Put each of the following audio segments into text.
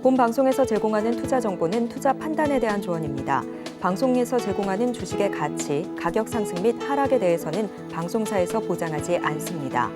본 방송에서 제공하는 투자 정보는 투자 판단에 대한 조언입니다. 방송에서 제공하는 주식의 가치, 가격 상승 및 하락에 대해서는 방송사에서 보장하지 않습니다.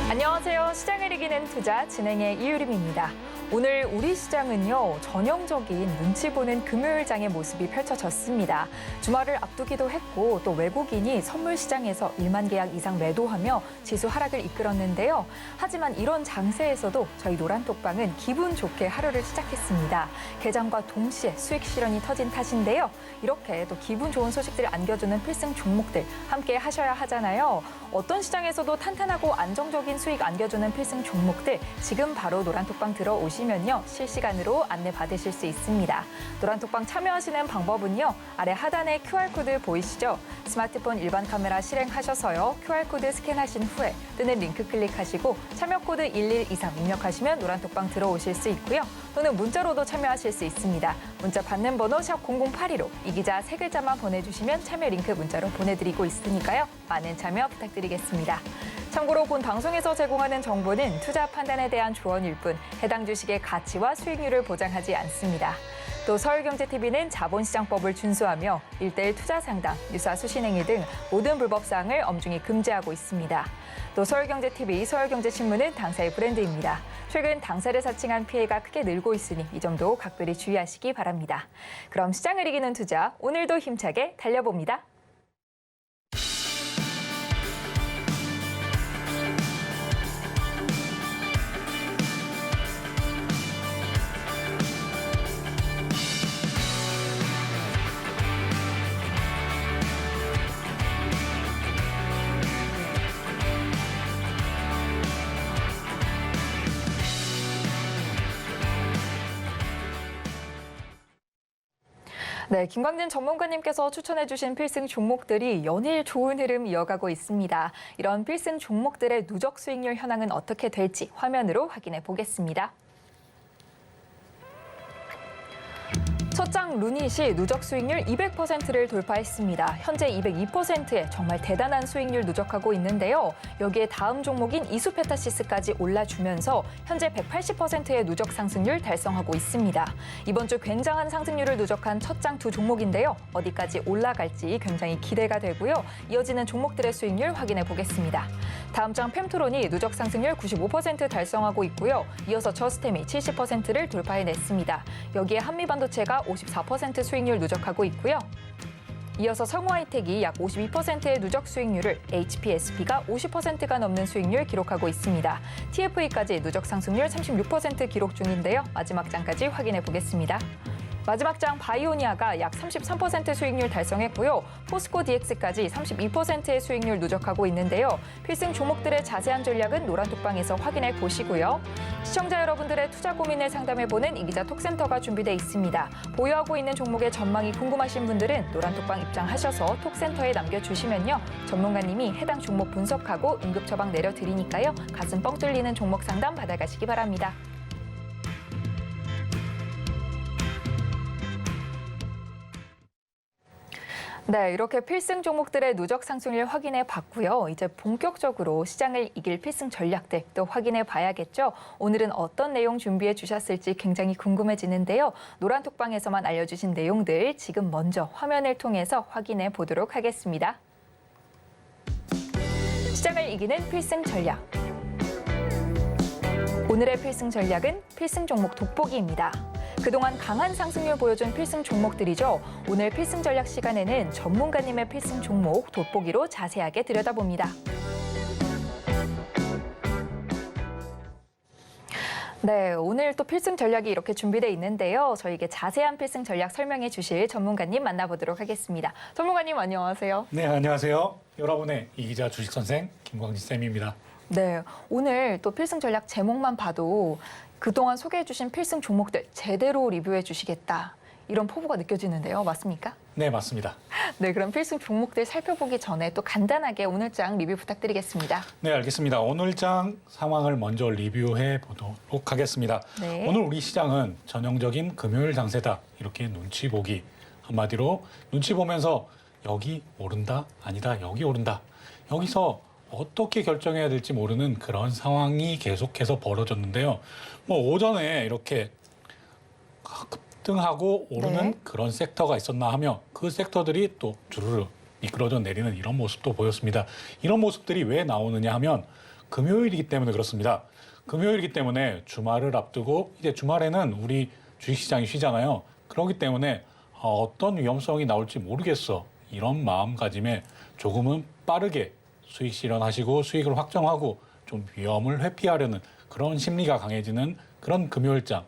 안녕하세요. 시장을 이기는 투자 진행의 이유림입니다. 오늘 우리 시장은요, 전형적인 눈치 보는 금요일장의 모습이 펼쳐졌습니다. 주말을 앞두기도 했고 또 외국인이 선물 시장에서 1만 계약 이상 매도하며 지수 하락을 이끌었는데요. 하지만 이런 장세에서도 저희 노란톡방은 기분 좋게 하루를 시작했습니다. 개장과 동시에 수익 실현이 터진 탓인데요. 이렇게 또 기분 좋은 소식들을 안겨주는 필승 종목들 함께 하셔야 하잖아요. 어떤 시장에서도 탄탄하고 안정적인 수익 안겨주는 필승 종목들 지금 바로 노란톡방 들어오시면요. 실시간으로 안내 받으실 수 있습니다. 노란톡방 참여하시는 방법은요. 아래 하단에 QR코드 보이시죠? 스마트폰 일반 카메라 실행하셔서요. QR코드 스캔하신 후에 뜨는 링크 클릭하시고 참여코드 1123 입력하시면 노란톡방 들어오실 수 있고요. 또는 문자로도 참여하실 수 있습니다. 문자 받는 번호 샵 0082로 이 기자 3글자만 보내주시면 참여 링크 문자로 보내드리고 있으니까요. 많은 참여 부탁드리겠습니다. 참고로 본 방송에서 제공하는 정보는 투자 판단에 대한 조언일 뿐 해당 주식의 가치와 수익률을 보장하지 않습니다. 또 서울경제TV는 자본시장법을 준수하며 1:1 투자 상담, 유사 수신행위 등 모든 불법 사항을 엄중히 금지하고 있습니다. 또 서울경제TV, 서울경제신문은 당사의 브랜드입니다. 최근 당사를 사칭한 피해가 크게 늘고 있으니 이 점도 각별히 주의하시기 바랍니다. 그럼 시장을 이기는 투자, 오늘도 힘차게 달려봅니다. 네, 김광진 전문가님께서 추천해주신 필승 종목들이 연일 좋은 흐름 이어가고 있습니다. 이런 필승 종목들의 누적 수익률 현황은 어떻게 될지 화면으로 확인해 보겠습니다. 첫장 루닛이 누적 수익률 200%를 돌파했습니다. 현재 202%에 정말 대단한 수익률 누적하고 있는데요. 여기에 다음 종목인 이수페타시스까지 올라주면서 현재 180%의 누적 상승률 달성하고 있습니다. 이번 주 굉장한 상승률을 누적한 첫장 두 종목인데요. 어디까지 올라갈지 굉장히 기대가 되고요. 이어지는 종목들의 수익률 확인해 보겠습니다. 다음 장 펨토론이 누적 상승률 95% 달성하고 있고요. 이어서 저스템이 70%를 돌파해냈습니다. 여기에 한미반도체가 54% 수익률 누적하고 있고요. 이어서 성우하이텍이 약 52%의 누적 수익률을, HPSP가 50%가 넘는 수익률 기록하고 있습니다. TFE까지 누적 상승률 36% 기록 중인데요. 마지막 장까지 확인해 보겠습니다. 마지막 장 바이오니아가 약 33% 수익률 달성했고요. 포스코 DX까지 32%의 수익률 누적하고 있는데요. 필승 종목들의 자세한 전략은 노란톡방에서 확인해 보시고요. 시청자 여러분들의 투자 고민을 상담해보는 이 기자 톡센터가 준비돼 있습니다. 보유하고 있는 종목의 전망이 궁금하신 분들은 노란톡방 입장하셔서 톡센터에 남겨주시면요. 전문가님이 해당 종목 분석하고 응급 처방 내려드리니까요. 가슴 뻥 뚫리는 종목 상담 받아가시기 바랍니다. 네, 이렇게 필승 종목들의 누적 상승률 확인해 봤고요. 이제 본격적으로 시장을 이길 필승 전략들 또 확인해 봐야겠죠. 오늘은 어떤 내용 준비해 주셨을지 굉장히 궁금해지는데요. 노란톡방에서만 알려주신 내용들 지금 먼저 화면을 통해서 확인해 보도록 하겠습니다. 시장을 이기는 필승 전략. 오늘의 필승 전략은 필승 종목 돋보기입니다. 그동안 강한 상승률 보여준 필승 종목들이죠. 오늘 필승 전략 시간에는 전문가님의 필승 종목 돋보기로 자세하게 들여다봅니다. 네, 오늘 또 필승 전략이 이렇게 준비되어 있는데요. 저에게 자세한 필승 전략 설명해 주실 전문가님 만나보도록 하겠습니다. 전문가님 안녕하세요. 네, 안녕하세요. 여러분의 이 기자 주식 선생 김광진 쌤입니다. 네, 오늘 또 필승 전략 제목만 봐도 그동안 소개해 주신 필승 종목들 제대로 리뷰해 주시겠다. 이런 포부가 느껴지는데요. 맞습니까? 네, 맞습니다. 네, 그럼 필승 종목들 살펴보기 전에 또 간단하게 오늘장 리뷰 부탁드리겠습니다. 네, 알겠습니다. 오늘장 상황을 먼저 리뷰해 보도록 하겠습니다. 네. 오늘 우리 시장은 전형적인 금요일 장세다. 이렇게 눈치 보기. 한마디로 눈치 보면서 여기 오른다, 아니다, 여기 오른다. 여기서 어떻게 결정해야 될지 모르는 그런 상황이 계속해서 벌어졌는데요. 뭐 오전에 이렇게 급등하고 오르는 네. 그런 섹터가 있었나 하며 그 섹터들이 또 주르르 미끄러져 내리는 이런 모습도 보였습니다. 이런 모습들이 왜 나오느냐 하면 금요일이기 때문에 그렇습니다. 금요일이기 때문에 주말을 앞두고 이제 주말에는 우리 주식시장이 쉬잖아요. 그렇기 때문에 어떤 위험성이 나올지 모르겠어. 이런 마음가짐에 조금은 빠르게 수익 실현하시고 수익을 확정하고 좀 위험을 회피하려는 그런 심리가 강해지는 그런 금요일장,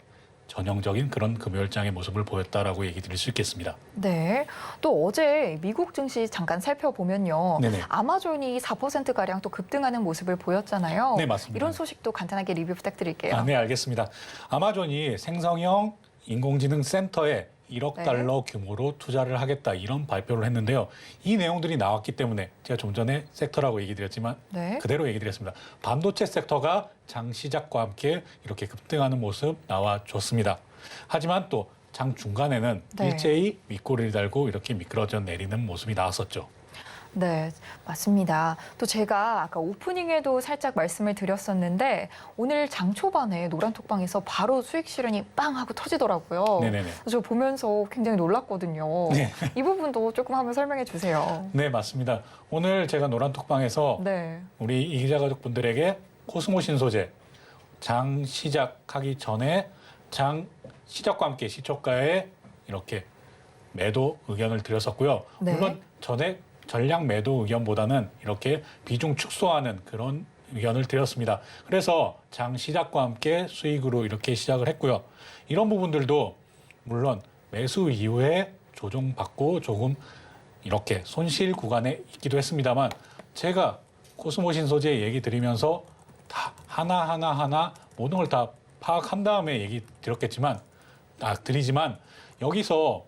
전형적인 그런 금요일장의 모습을 보였다라고 얘기 드릴 수 있겠습니다. 네. 또 어제 미국 증시 잠깐 살펴보면요. 네네. 아마존이 4%가량 또 급등하는 모습을 보였잖아요. 네, 맞습니다. 이런 소식도 간단하게 리뷰 부탁드릴게요. 네, 알겠습니다. 아마존이 생성형 인공지능 센터에 1억 네. 달러 규모로 투자를 하겠다 이런 발표를 했는데요. 이 내용들이 나왔기 때문에 제가 좀 전에 섹터라고 얘기 드렸지만 네. 그대로 얘기 드렸습니다. 반도체 섹터가 장 시작과 함께 이렇게 급등하는 모습 나와줬습니다. 하지만 또 장 중간에는 네. 일제히 윗꼬리를 달고 이렇게 미끄러져 내리는 모습이 나왔었죠. 네, 맞습니다. 또 제가 아까 오프닝에도 살짝 말씀을 드렸었는데 오늘 장 초반에 노란톡방에서 바로 수익 실현이 빵 하고 터지더라고요. 네네네. 저 보면서 굉장히 놀랐거든요. 네. 이 부분도 조금 한번 설명해 주세요. 네, 맞습니다. 오늘 제가 노란톡방에서 네. 우리 이 기자 가족분들에게 코스모 신소재 장 시작하기 전에 장 시작과 함께 시초가에 이렇게 매도 의견을 드렸었고요. 네. 물론 전에 전량 매도 의견보다는 이렇게 비중 축소하는 그런 의견을 드렸습니다. 그래서 장 시작과 함께 수익으로 이렇게 시작을 했고요. 이런 부분들도 물론 매수 이후에 조정받고 조금 이렇게 손실 구간에 있기도 했습니다만 제가 코스모 신소재 얘기 드리면서 다 하나 모든 걸 다 파악한 다음에 얘기 드리지만 여기서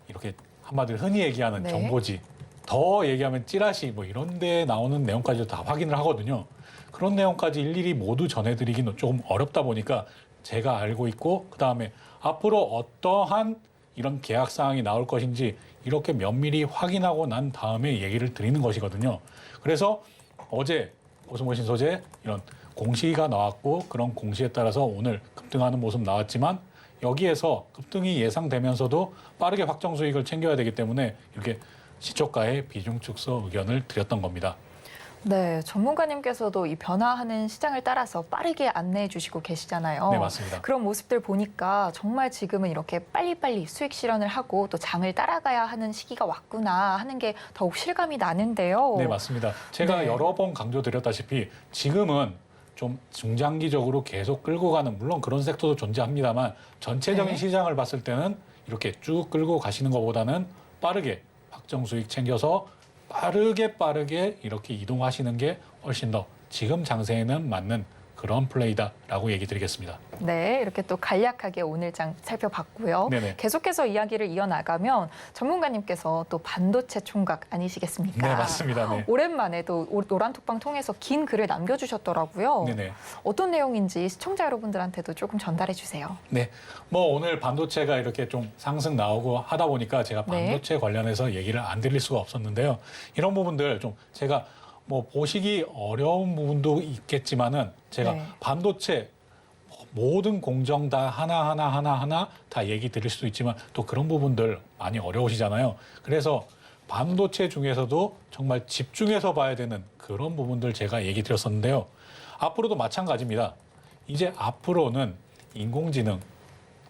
이렇게 한마디로 흔히 얘기하는 네. 정보지 더 얘기하면 찌라시 뭐 이런 데 나오는 내용까지도 다 확인을 하거든요. 그런 내용까지 일일이 모두 전해드리기는 조금 어렵다 보니까 제가 알고 있고 그다음에 앞으로 어떠한 이런 계약 사항이 나올 것인지 이렇게 면밀히 확인하고 난 다음에 얘기를 드리는 것이거든요. 그래서 어제 코스모 신소재 이런 공시가 나왔고 그런 공시에 따라서 오늘 급등하는 모습 나왔지만 여기에서 급등이 예상되면서도 빠르게 확정 수익을 챙겨야 되기 때문에 이렇게 시초가의 비중 축소 의견을 드렸던 겁니다. 네, 전문가님께서도 이 변화하는 시장을 따라서 빠르게 안내해 주시고 계시잖아요. 네, 맞습니다. 그런 모습들 보니까 정말 지금은 이렇게 빨리빨리 수익 실현을 하고 또 장을 따라가야 하는 시기가 왔구나 하는 게 더욱 실감이 나는데요. 네, 맞습니다. 제가 네. 여러 번 강조드렸다시피 지금은 좀 중장기적으로 계속 끌고 가는 물론 그런 섹터도 존재합니다만 전체적인 네. 시장을 봤을 때는 이렇게 쭉 끌고 가시는 것보다는 빠르게 확정 수익 챙겨서 빠르게 이렇게 이동하시는 게 훨씬 더 지금 장세에는 맞는 그런 플레이다라고 얘기 드리겠습니다. 네, 이렇게 또 간략하게 오늘 장 살펴봤고요. 네네. 계속해서 이야기를 이어나가면 전문가님께서 또 반도체 총각 아니시겠습니까? 네, 맞습니다. 네. 오랜만에 또 노란톡방 통해서 긴 글을 남겨주셨더라고요. 네네. 어떤 내용인지 시청자 여러분들한테도 조금 전달해 주세요. 네. 뭐 오늘 반도체가 이렇게 좀 상승 나오고 하다 보니까 제가 네. 반도체 관련해서 얘기를 안 드릴 수가 없었는데요. 이런 부분들 좀 제가 뭐 보시기 어려운 부분도 있겠지만은 제가 네. 반도체 모든 공정 다 하나 다 얘기 드릴 수도 있지만 또 그런 부분들 많이 어려우시잖아요. 그래서 반도체 중에서도 정말 집중해서 봐야 되는 그런 부분들 제가 얘기 드렸었는데요. 앞으로도 마찬가지입니다. 이제 앞으로는 인공지능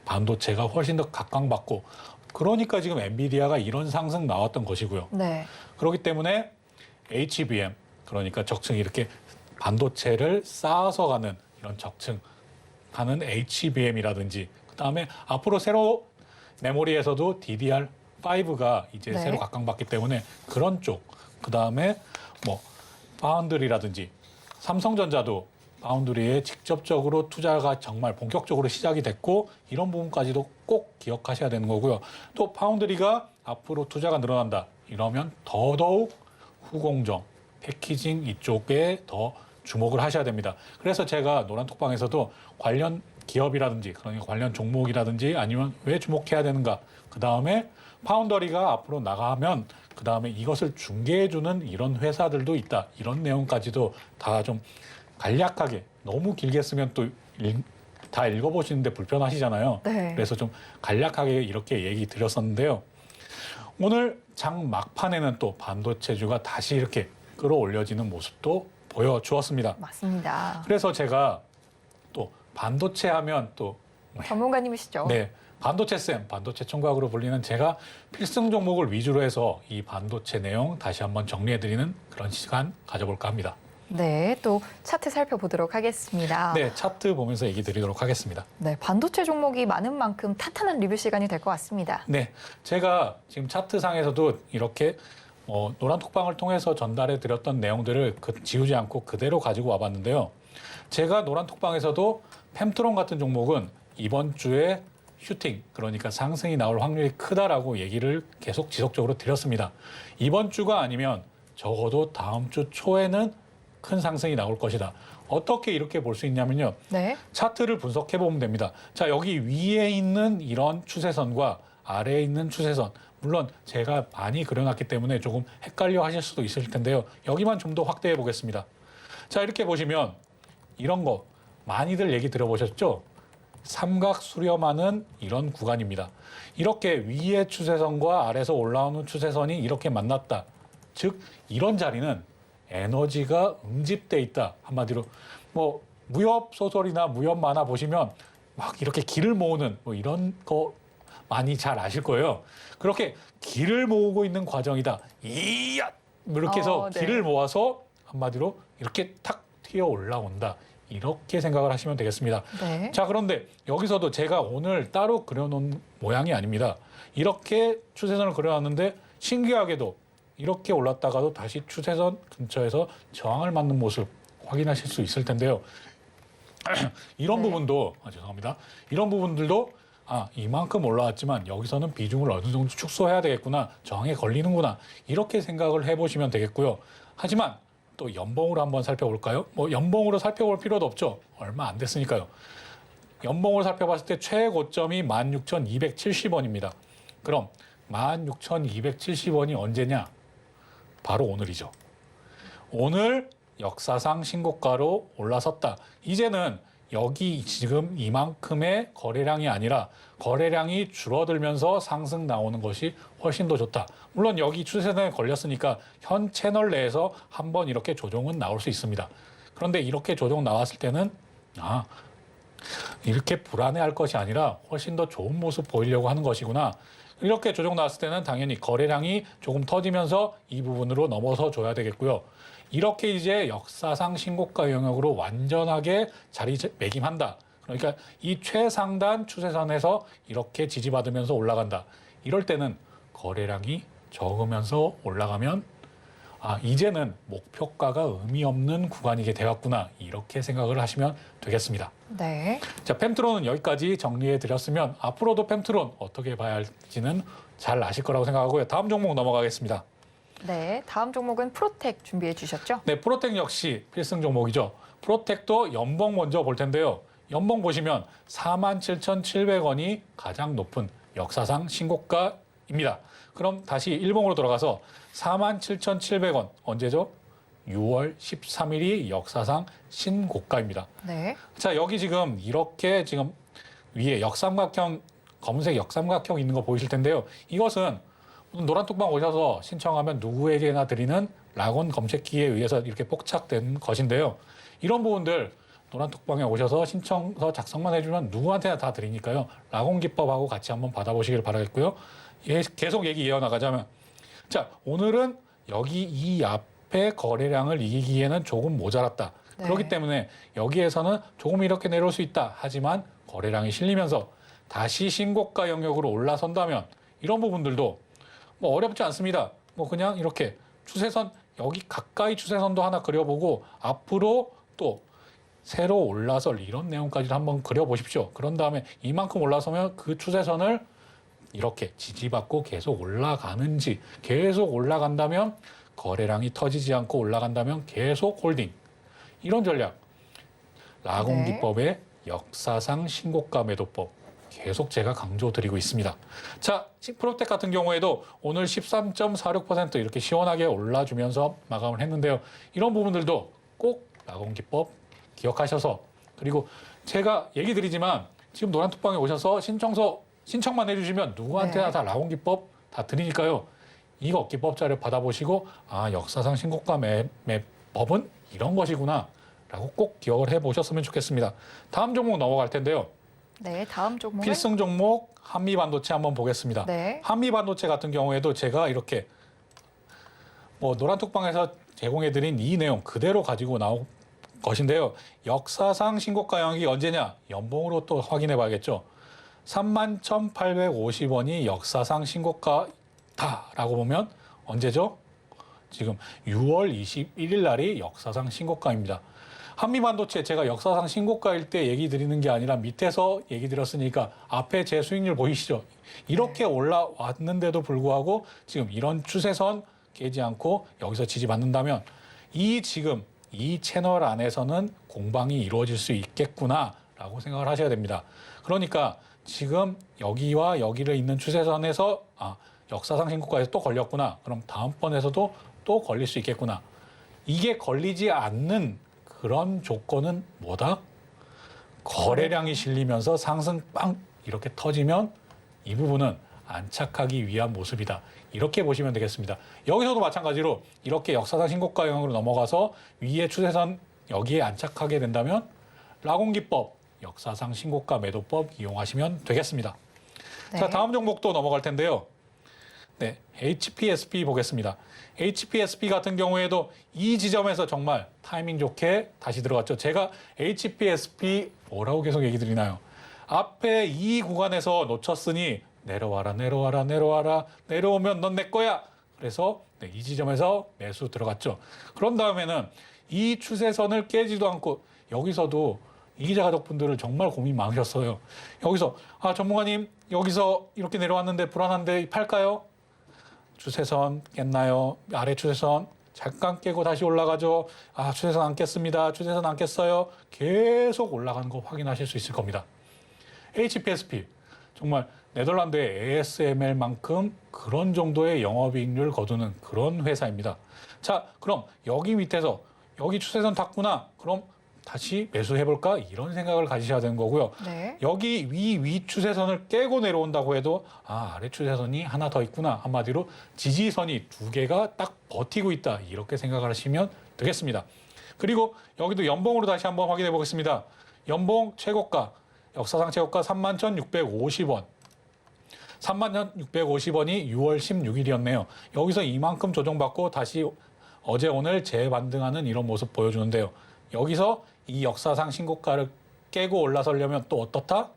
반도체가 훨씬 더 각광받고 그러니까 지금 엔비디아가 이런 상승 나왔던 것이고요. 네. 그렇기 때문에 HBM 그러니까 적층 이렇게 반도체를 쌓아서 가는 이런 적층하는 HBM이라든지 그다음에 앞으로 새로 메모리에서도 DDR5가 이제 네. 새로 각광받기 때문에 그런 쪽 그다음에 뭐 파운드리라든지 삼성전자도 파운드리에 직접적으로 투자가 정말 본격적으로 시작이 됐고 이런 부분까지도 꼭 기억하셔야 되는 거고요. 또 파운드리가 앞으로 투자가 늘어난다 이러면 더더욱 후공정, 패키징 이쪽에 더 주목을 하셔야 됩니다. 그래서 제가 노란톡방에서도 관련 기업이라든지 그러니까 관련 종목이라든지 아니면 왜 주목해야 되는가. 그다음에 파운더리가 앞으로 나가면 그다음에 이것을 중개해주는 이런 회사들도 있다. 이런 내용까지도 다 좀 간략하게 너무 길게 쓰면 또 다 읽어보시는데 불편하시잖아요. 네. 그래서 좀 간략하게 이렇게 얘기 드렸었는데요. 오늘 장 막판에는 또 반도체주가 다시 이렇게 끌어올려지는 모습도 보여주었습니다. 맞습니다. 그래서 제가 또 반도체 하면 또 전문가님이시죠? 네, 반도체 총각으로 불리는 제가 필승 종목을 위주로 해서 이 반도체 내용 다시 한번 정리해드리는 그런 시간 가져볼까 합니다. 네, 또 차트 살펴보도록 하겠습니다. 네, 차트 보면서 얘기 드리도록 하겠습니다. 네, 반도체 종목이 많은 만큼 탄탄한 리뷰 시간이 될 것 같습니다. 네, 제가 지금 차트상에서도 이렇게 노란 톡방을 통해서 전달해 드렸던 내용들을 지우지 않고 그대로 가지고 와봤는데요. 제가 노란 톡방에서도 펜트론 같은 종목은 이번 주에 슈팅, 그러니까 상승이 나올 확률이 크다라고 얘기를 계속 지속적으로 드렸습니다. 이번 주가 아니면 적어도 다음 주 초에는 큰 상승이 나올 것이다. 어떻게 이렇게 볼 수 있냐면요. 네. 차트를 분석해 보면 됩니다. 자, 여기 위에 있는 이런 추세선과 아래에 있는 추세선. 물론 제가 많이 그려놨기 때문에 조금 헷갈려 하실 수도 있을 텐데요. 여기만 좀 더 확대해 보겠습니다. 자, 이렇게 보시면 이런 거 많이들 얘기 들어보셨죠? 삼각 수렴하는 이런 구간입니다. 이렇게 위의 추세선과 아래에서 올라오는 추세선이 이렇게 만났다. 즉, 이런 자리는 에너지가 응집돼 있다. 한마디로 뭐 무협 소설이나 무협 만화 보시면 막 이렇게 길을 모으는 뭐 이런 거 많이 잘 아실 거예요. 그렇게 길을 모으고 있는 과정이다. 이야! 이렇게 해서 네. 길을 모아서 한마디로 이렇게 탁 튀어 올라온다. 이렇게 생각을 하시면 되겠습니다. 네. 자, 그런데 여기서도 제가 오늘 따로 그려놓은 모양이 아닙니다. 이렇게 추세선을 그려놨는데 신기하게도 이렇게 올랐다가도 다시 추세선 근처에서 저항을 맞는 모습 확인하실 수 있을 텐데요. 이런 네. 부분도 죄송합니다. 이런 부분들도 이만큼 올라왔지만 여기서는 비중을 어느 정도 축소해야 되겠구나. 저항에 걸리는구나. 이렇게 생각을 해보시면 되겠고요. 하지만 또 연봉으로 한번 살펴볼까요? 뭐 연봉으로 살펴볼 필요도 없죠. 얼마 안 됐으니까요. 연봉을 살펴봤을 때 최고점이 16,270원입니다. 그럼 16,270원이 언제냐? 바로 오늘이죠. 오늘 역사상 신고가로 올라섰다. 이제는 여기 지금 이만큼의 거래량이 아니라 거래량이 줄어들면서 상승 나오는 것이 훨씬 더 좋다. 물론 여기 추세선에 걸렸으니까 현 채널 내에서 한번 이렇게 조정은 나올 수 있습니다. 그런데 이렇게 조정 나왔을 때는 이렇게 불안해할 것이 아니라 훨씬 더 좋은 모습 보이려고 하는 것이구나. 이렇게 조정 나왔을 때는 당연히 거래량이 조금 터지면서 이 부분으로 넘어서 줘야 되겠고요. 이렇게 이제 역사상 신고가 영역으로 완전하게 자리매김한다. 그러니까 이 최상단 추세선에서 이렇게 지지받으면서 올라간다. 이럴 때는 거래량이 적으면서 올라가면 이제는 목표가가 의미 없는 구간이게 되었구나. 이렇게 생각을 하시면 되겠습니다. 네. 자, 펜트론은 여기까지 정리해 드렸으면 앞으로도 펜트론 어떻게 봐야 할지는 잘 아실 거라고 생각하고요. 다음 종목 넘어가겠습니다. 네. 다음 종목은 프로텍 준비해 주셨죠? 네, 프로텍 역시 필승 종목이죠. 프로텍도 연봉 먼저 볼 텐데요. 연봉 보시면 47,700원이 가장 높은 역사상 신고가입니다. 그럼 다시 일봉으로 돌아가서 47,700원 언제죠? 6월 13일이 역사상 신고가입니다. 네. 자, 여기 지금 이렇게 지금 위에 역삼각형, 검은색 역삼각형 있는 거 보이실 텐데요. 이것은 노란 톡방 오셔서 신청하면 누구에게나 드리는 락온 검색기에 의해서 이렇게 포착된 것인데요. 이런 부분들 노란 톡방에 오셔서 신청서 작성만 해주면 누구한테나 다 드리니까요. 락온 기법하고 같이 한번 받아보시길 바라겠고요. 계속 얘기 이어나가자면, 자, 오늘은 여기 이 앞에 거래량을 이기기에는 조금 모자랐다. 네. 그렇기 때문에 여기에서는 조금 이렇게 내려올 수 있다. 하지만 거래량이 실리면서 다시 신고가 영역으로 올라선다면 이런 부분들도 뭐 어렵지 않습니다. 뭐 그냥 이렇게 추세선, 여기 가까이 추세선도 하나 그려보고 앞으로 또 새로 올라설 이런 내용까지도 한번 그려보십시오. 그런 다음에 이만큼 올라서면 그 추세선을 이렇게 지지받고 계속 올라가는지, 계속 올라간다면 거래량이 터지지 않고 올라간다면 계속 홀딩. 이런 전략. 락온 네. 기법의 역사상 신고가 매도법 계속 제가 강조드리고 있습니다. 자, 프로텍 같은 경우에도 오늘 13.46% 이렇게 시원하게 올라주면서 마감을 했는데요. 이런 부분들도 꼭 낙원기법 기억하셔서, 그리고 제가 얘기 드리지만 지금 노란톡방에 오셔서 신청만 해주시면 누구한테나 네. 다 낙원기법 다 드리니까요. 이거 기법 자료 받아보시고 역사상 신고가 매법은 이런 것이구나 라고 꼭 기억을 해보셨으면 좋겠습니다. 다음 종목 넘어갈 텐데요. 네, 다음 종목은 필승 종목 한미반도체 한번 보겠습니다. 네. 한미반도체 같은 경우에도 제가 이렇게 노란톡방에서 제공해드린 이 내용 그대로 가지고 나온 것인데요. 역사상 신고가 영역이 언제냐? 연봉으로 또 확인해 봐야겠죠. 31,850원이 역사상 신고가다라고 보면 언제죠? 지금 6월 21일 날이 역사상 신고가입니다. 한미반도체 제가 역사상 신고가일 때 얘기 드리는 게 아니라 밑에서 얘기 드렸으니까 앞에 제 수익률 보이시죠? 이렇게 올라왔는데도 불구하고 지금 이런 추세선 깨지 않고 여기서 지지받는다면 지금 이 채널 안에서는 공방이 이루어질 수 있겠구나라고 생각을 하셔야 됩니다. 그러니까 지금 여기와 여기를 있는 추세선에서 역사상 신고가에서 또 걸렸구나. 그럼 다음번에서도 또 걸릴 수 있겠구나. 이게 걸리지 않는 그런 조건은 뭐다? 거래량이 실리면서 상승 빵 이렇게 터지면 이 부분은 안착하기 위한 모습이다. 이렇게 보시면 되겠습니다. 여기서도 마찬가지로 이렇게 역사상 신고가 영역으로 넘어가서 위에 추세선 여기에 안착하게 된다면 라곤기법, 역사상 신고가 매도법 이용하시면 되겠습니다. 네. 자, 다음 종목도 넘어갈 텐데요. 네, HPSP 보겠습니다. HPSP 같은 경우에도 이 지점에서 정말 타이밍 좋게 다시 들어갔죠. 제가 HPSP 뭐라고 계속 얘기 드리나요? 앞에 이 구간에서 놓쳤으니 내려와라, 내려와라, 내려와라, 내려오면 넌 내 거야. 그래서 이 지점에서 매수 들어갔죠. 그런 다음에는 이 추세선을 깨지도 않고 여기서도 이기자 가족분들을 정말 고민 많으셨어요. 여기서 전문가님 여기서 이렇게 내려왔는데 불안한데 팔까요? 추세선 깼나요? 아래 추세선 잠깐 깨고 다시 올라가죠. 추세선 안 깼습니다. 추세선 안 깼어요. 계속 올라가는 거 확인하실 수 있을 겁니다. HPSP 정말 네덜란드의 ASML만큼 그런 정도의 영업이익률 거두는 그런 회사입니다. 자, 그럼 여기 밑에서 여기 추세선 탔구나. 그럼 다시 매수해볼까? 이런 생각을 가지셔야 되는 거고요. 네. 여기 위 추세선을 깨고 내려온다고 해도 아래 추세선이 하나 더 있구나. 한마디로 지지선이 두 개가 딱 버티고 있다. 이렇게 생각을 하시면 되겠습니다. 그리고 여기도 연봉으로 다시 한번 확인해 보겠습니다. 연봉 최고가, 역사상 최고가 31,650원. 31,650원이 6월 16일이었네요. 여기서 이만큼 조정받고 다시 어제 오늘 재반등하는 이런 모습 보여주는데요. 여기서 이 역사상 신고가를 깨고 올라서려면 또 어떻다?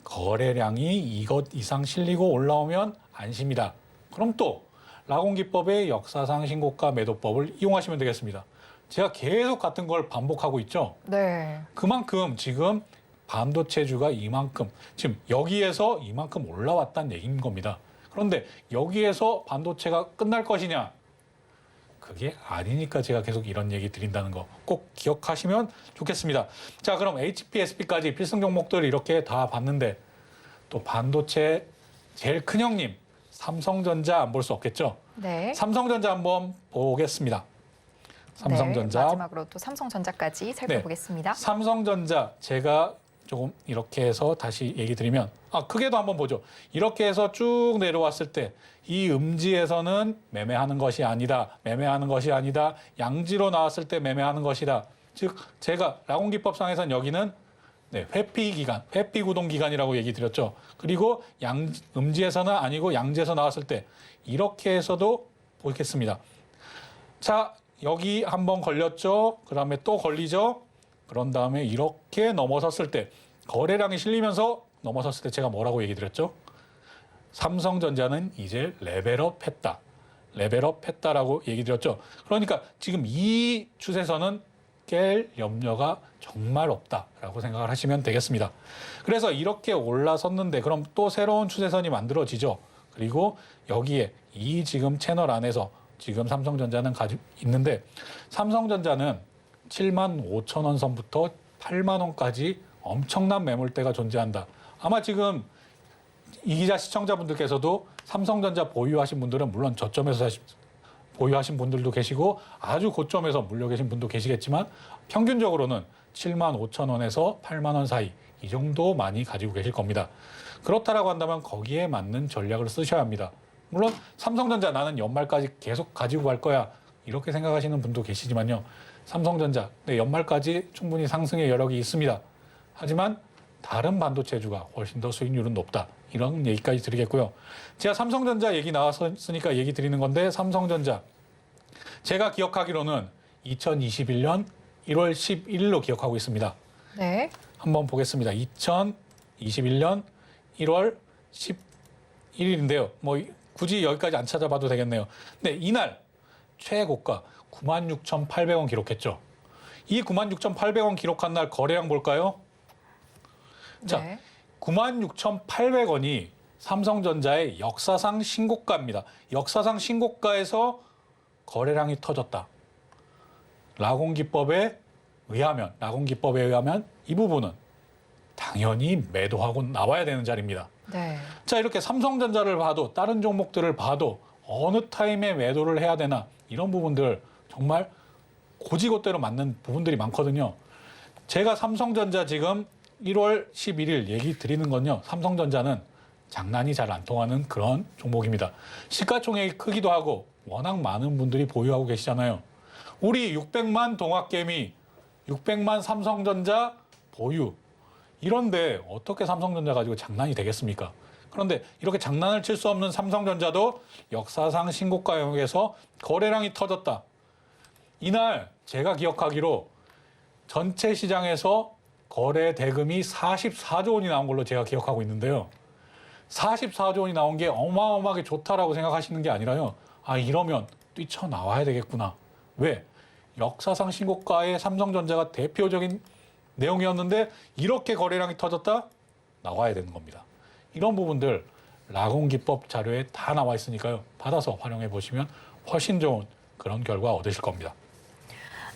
거래량이 이것 이상 실리고 올라오면 안심이다. 그럼 또 라곤기법의 역사상 신고가 매도법을 이용하시면 되겠습니다. 제가 계속 같은 걸 반복하고 있죠. 네. 그만큼 지금 반도체주가 이만큼 지금 여기에서 이만큼 올라왔다는 얘기인 겁니다. 그런데 여기에서 반도체가 끝날 것이냐? 그게 아니니까 제가 계속 이런 얘기 드린다는 거 꼭 기억하시면 좋겠습니다. 자, 그럼 HPSP까지 필승 종목들 이렇게 다 봤는데 또 반도체 제일 큰 형님 삼성전자 안 볼 수 없겠죠? 네. 삼성전자 한번 보겠습니다. 삼성전자. 네, 마지막으로 또 삼성전자까지 살펴보겠습니다. 삼성전자 제가 조금 이렇게 해서 다시 얘기 드리면 크게도 한번 보죠. 이렇게 해서 쭉 내려왔을 때 이 음지에서는 매매하는 것이 아니다. 매매하는 것이 아니다. 양지로 나왔을 때 매매하는 것이다. 즉 제가 라곤기법상에서는 여기는 회피 기간, 회피 구동 기간이라고 얘기 드렸죠. 그리고 음지에서는 아니고 양지에서 나왔을 때 이렇게 해서도 보겠습니다. 자, 여기 한번 걸렸죠. 그다음에 또 걸리죠. 그런 다음에 이렇게 넘어섰을 때 거래량이 실리면서 넘어섰을 때 제가 뭐라고 얘기 드렸죠? 삼성전자는 이제 레벨업 했다. 레벨업 했다라고 얘기 드렸죠. 그러니까 지금 이 추세선은 깰 염려가 정말 없다라고 생각을 하시면 되겠습니다. 그래서 이렇게 올라섰는데 그럼 또 새로운 추세선이 만들어지죠. 그리고 여기에 이 지금 채널 안에서 지금 삼성전자는 가지고 있는데 삼성전자는 75,000원 선부터 8만 원까지 엄청난 매물대가 존재한다. 아마 지금 이 기자 시청자분들께서도 삼성전자 보유하신 분들은 물론 저점에서 보유하신 분들도 계시고 아주 고점에서 물려 계신 분도 계시겠지만 평균적으로는 7만 5천 원에서 8만 원 사이 이 정도 많이 가지고 계실 겁니다. 그렇다라고 한다면 거기에 맞는 전략을 쓰셔야 합니다. 물론 삼성전자 나는 연말까지 계속 가지고 갈 거야 이렇게 생각하시는 분도 계시지만요. 삼성전자 연말까지 충분히 상승의 여력이 있습니다. 하지만 다른 반도체주가 훨씬 더 수익률은 높다. 이런 얘기까지 드리겠고요. 제가 삼성전자 얘기 나왔으니까 얘기 드리는 건데 삼성전자 제가 기억하기로는 2021년 1월 11일로 기억하고 있습니다. 네. 한번 보겠습니다. 2021년 1월 11일인데요. 뭐 굳이 여기까지 안 찾아봐도 되겠네요. 네, 이날 최고가 96,800원 기록했죠. 이 96,800원 기록한 날 거래량 볼까요? 자, 네. 96,800원이 삼성전자의 역사상 신고가입니다. 역사상 신고가에서 거래량이 터졌다. 라공기법에 의하면 이 부분은 당연히 매도하고 나와야 되는 자리입니다. 네. 자, 이렇게 삼성전자를 봐도 다른 종목들을 봐도 어느 타임에 매도를 해야 되나 이런 부분들 정말 고지고대로 맞는 부분들이 많거든요. 제가 삼성전자 지금 1월 11일 얘기 드리는 건요. 삼성전자는 장난이 잘 안 통하는 그런 종목입니다. 시가총액이 크기도 하고 워낙 많은 분들이 보유하고 계시잖아요. 우리 600만 동학개미, 600만 삼성전자 보유. 이런데 어떻게 삼성전자 가지고 장난이 되겠습니까? 그런데 이렇게 장난을 칠 수 없는 삼성전자도 역사상 신고가 영역에서 거래량이 터졌다. 이날 제가 기억하기로 전체 시장에서 거래 대금이 44조 원이 나온 걸로 제가 기억하고 있는데요. 44조 원이 나온 게 어마어마하게 좋다라고 생각하시는 게 아니라요. 아, 이러면 뛰쳐나와야 되겠구나. 왜? 역사상 신고가의 삼성전자가 대표적인 내용이었는데 이렇게 거래량이 터졌다? 나와야 되는 겁니다. 이런 부분들 라공기법 자료에 다 나와 있으니까요. 받아서 활용해 보시면 훨씬 좋은 그런 결과 얻으실 겁니다.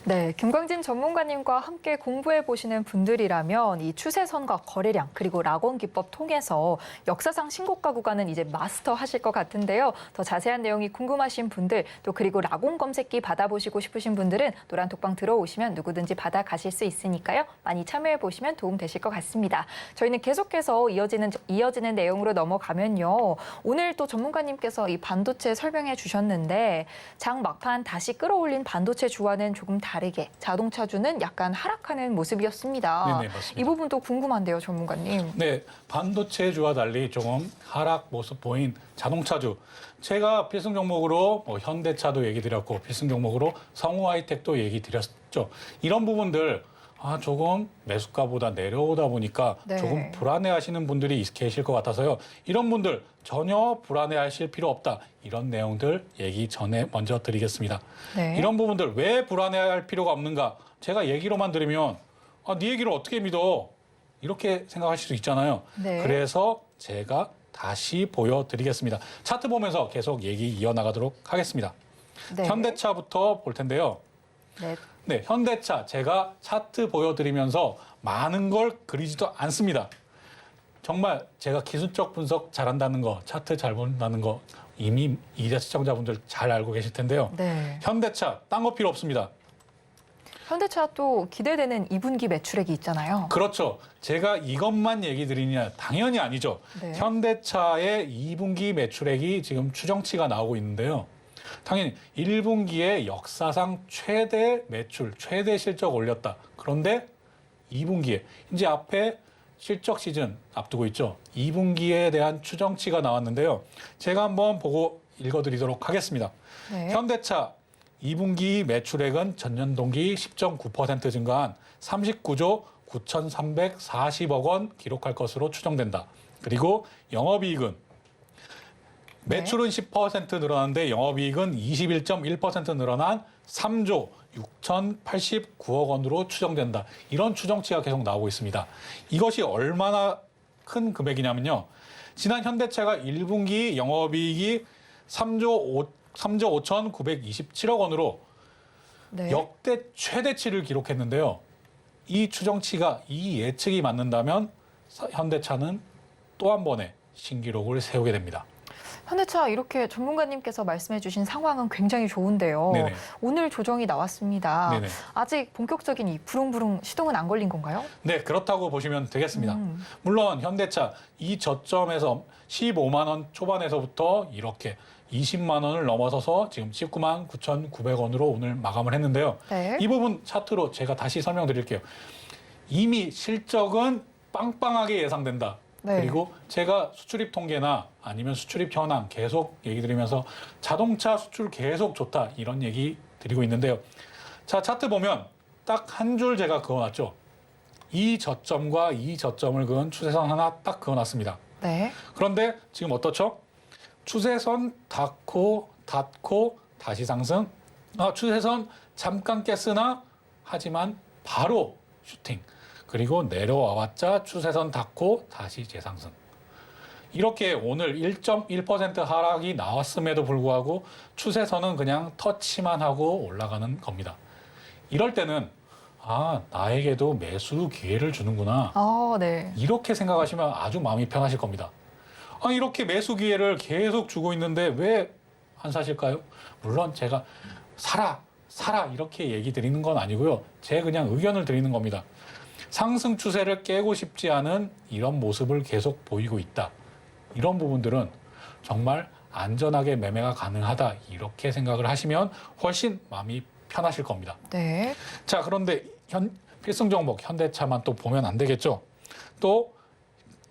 네, 김광진 전문가님과 함께 공부해 보시는 분들이라면 이 추세선과 거래량 그리고 락원 기법 통해서 역사상 신고가 구간은 이제 마스터하실 것 같은데요. 더 자세한 내용이 궁금하신 분들 또 그리고 락원 검색기 받아보시고 싶으신 분들은 노란톡방 들어오시면 누구든지 받아가실 수 있으니까요. 많이 참여해 보시면 도움 되실 것 같습니다. 저희는 계속해서 이어지는 내용으로 넘어가면요. 오늘 또 전문가님께서 이 반도체 설명해 주셨는데 장 막판 다시 끌어올린 반도체 주와는 조금 다르게 자동차주는 약간 하락하는 모습이었습니다. 네네, 맞습니다. 이 부분도 궁금한데요, 전문가님. 네, 반도체주와 달리 조금 하락 모습 보인 자동차주. 제가 필승 종목으로 현대차도 얘기 드렸고 필승 종목으로 성우하이텍도 얘기 드렸죠. 이런 부분들 조금 매수가보다 내려오다 보니까 네. 조금 불안해하시는 분들이 계실 것 같아서요. 이런 분들 전혀 불안해하실 필요 없다. 이런 내용들 얘기 전에 먼저 드리겠습니다. 네. 이런 부분들 왜 불안해할 필요가 없는가? 제가 얘기로만 들으면 네 얘기를 어떻게 믿어? 이렇게 생각하실 수 있잖아요. 네. 그래서 제가 다시 보여드리겠습니다. 차트 보면서 계속 얘기 이어나가도록 하겠습니다. 네. 현대차부터 볼 텐데요. 네. 네, 현대차 제가 차트 보여드리면서 많은 걸 그리지도 않습니다. 정말 제가 기술적 분석 잘한다는 거, 차트 잘 본다는 거 이미 이자 시청자분들 잘 알고 계실 텐데요. 네. 현대차 딴 거 필요 없습니다. 현대차 또 기대되는 2분기 매출액이 있잖아요. 그렇죠. 제가 이것만 얘기 드리냐? 당연히 아니죠. 네. 현대차의 2분기 매출액이 지금 추정치가 나오고 있는데요. 당연히 1분기에 역사상 최대 매출, 최대 실적 올렸다. 그런데 2분기에 이제 앞에 실적 시즌 앞두고 있죠. 2분기에 대한 추정치가 나왔는데요. 제가 한번 보고 읽어드리도록 하겠습니다. 네. 현대차 2분기 매출액은 전년 동기 10.9% 증가한 39조 9,340억 원 기록할 것으로 추정된다. 그리고 영업이익은 매출은 10% 늘어났는데 영업이익은 21.1% 늘어난 3조 6,089억 원으로 추정된다. 이런 추정치가 계속 나오고 있습니다. 이것이 얼마나 큰 금액이냐면요. 지난 현대차가 1분기 영업이익이 3조 5,927억 원으로 네. 역대 최대치를 기록했는데요. 이 추정치가 이 예측이 맞는다면 현대차는 또 한 번의 신기록을 세우게 됩니다. 현대차 이렇게 전문가님께서 말씀해 주신 상황은 굉장히 좋은데요. 네네. 오늘 조정이 나왔습니다. 네네. 아직 본격적인 이 부릉부릉 시동은 안 걸린 건가요? 네, 그렇다고 보시면 되겠습니다. 물론 현대차 이 저점에서 15만 원 초반에서부터 이렇게 20만 원을 넘어서서 지금 19만 9,900원으로 오늘 마감을 했는데요. 네. 이 부분 차트로 제가 다시 설명드릴게요. 이미 실적은 빵빵하게 예상된다. 네. 그리고 제가 수출입 통계나 아니면 수출입 현황 계속 얘기 드리면서 자동차 수출 계속 좋다 이런 얘기 드리고 있는데요. 자, 차트 보면 딱 한 줄 제가 그어놨죠. 이 저점과 이 저점을 그은 추세선 하나 딱 그어놨습니다. 네. 그런데 지금 어떻죠? 추세선 닫고 다시 상승. 추세선 잠깐 깼으나 하지만 바로 슈팅. 그리고 내려와봤자 추세선 닫고 다시 재상승. 이렇게 오늘 1.1% 하락이 나왔음에도 불구하고 추세선은 그냥 터치만 하고 올라가는 겁니다. 이럴 때는 나에게도 매수 기회를 주는구나. 네. 이렇게 생각하시면 아주 마음이 편하실 겁니다. 이렇게 매수 기회를 계속 주고 있는데 왜 안 사실까요? 물론 제가 사라 이렇게 얘기 드리는 건 아니고요. 제 그냥 의견을 드리는 겁니다. 상승 추세를 깨고 싶지 않은 이런 모습을 계속 보이고 있다. 이런 부분들은 정말 안전하게 매매가 가능하다. 이렇게 생각을 하시면 훨씬 마음이 편하실 겁니다. 네. 자, 그런데 필승 종목 현대차만 또 보면 안 되겠죠. 또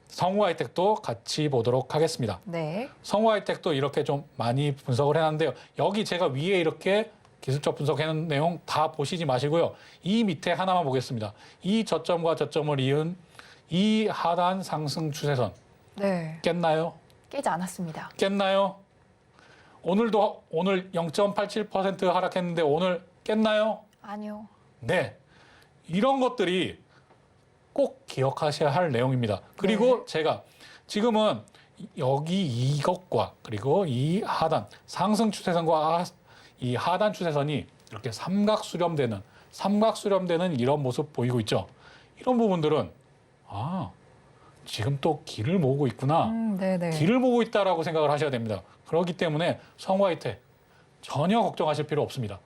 성우하이텍도 같이 보도록 하겠습니다. 네. 성우하이텍도 이렇게 좀 많이 분석을 해놨는데요. 여기 제가 위에 이렇게 기술적 분석해놓은 내용 다 보시지 마시고요. 이 밑에 하나만 보겠습니다. 이 저점과 저점을 이은 이 하단 상승 추세선. 네. 깼나요? 깨지 않았습니다. 깼나요? 오늘 0.87% 하락했는데 오늘 깼나요? 아니요. 네. 이런 것들이 꼭 기억하셔야 할 내용입니다. 그리고 제가 지금은 여기 이것과 그리고 이 하단 상승 추세선과 이 하단 추세선이 이렇게 삼각 수렴되는 이런 모습 보이고 있죠. 이런 부분들은 지금 또 길을 모으고 있구나. 네네. 길을 보고 있다라고 생각을 하셔야 됩니다. 그렇기 때문에 성우하이텍 전혀 걱정하실 필요 없습니다.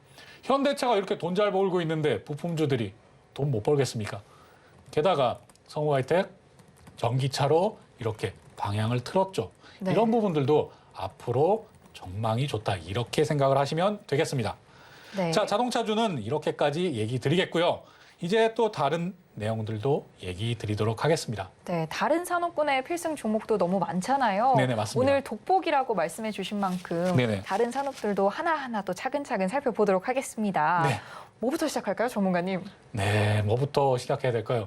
현대차가 이렇게 돈 잘 벌고 있는데 부품주들이 돈 못 벌겠습니까? 게다가 성우하이텍 전기차로 이렇게 방향을 틀었죠. 네. 이런 부분들도 앞으로 전망이 좋다. 이렇게 생각을 하시면 되겠습니다. 네. 자, 자동차주는 이렇게까지 얘기 드리겠고요. 이제 또 다른 내용들도 얘기 드리도록 하겠습니다. 네, 다른 산업군의 필승 종목도 너무 많잖아요. 네네, 맞습니다. 오늘 돋보기라고 말씀해 주신 만큼 네네. 다른 산업들도 하나하나 또 차근차근 살펴보도록 하겠습니다. 네. 뭐부터 시작할까요, 전문가님? 네, 뭐부터 시작해야 될까요?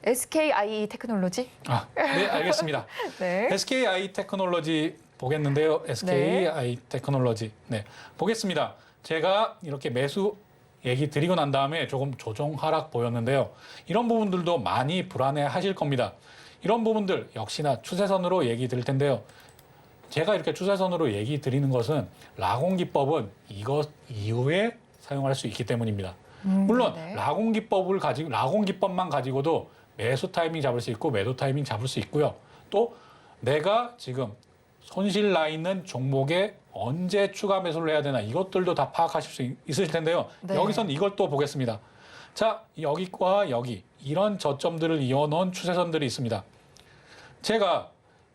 SKI 테크놀로지? 네, 알겠습니다. 네. SKI 테크놀로지 보겠는데요. SKI 테크놀로지. 네, 보겠습니다. 제가 이렇게 매수 얘기 드리고 난 다음에 조금 조정 하락 보였는데요. 이런 부분들도 많이 불안해 하실 겁니다. 이런 부분들 역시나 추세선으로 얘기 드릴 텐데요. 제가 이렇게 추세선으로 얘기 드리는 것은 라공 기법은 이것 이후에 사용할 수 있기 때문입니다. 물론 네. 라공 기법만 가지고도 매수 타이밍 잡을 수 있고 매도 타이밍 잡을 수 있고요. 또 내가 지금 손실 나 있는 종목에 언제 추가 매수를 해야 되나 이것들도 다 파악하실 수 있으실 텐데요. 네. 여기선 이걸 또 보겠습니다. 자, 여기과 여기 이런 저점들을 이어놓은 추세선들이 있습니다. 제가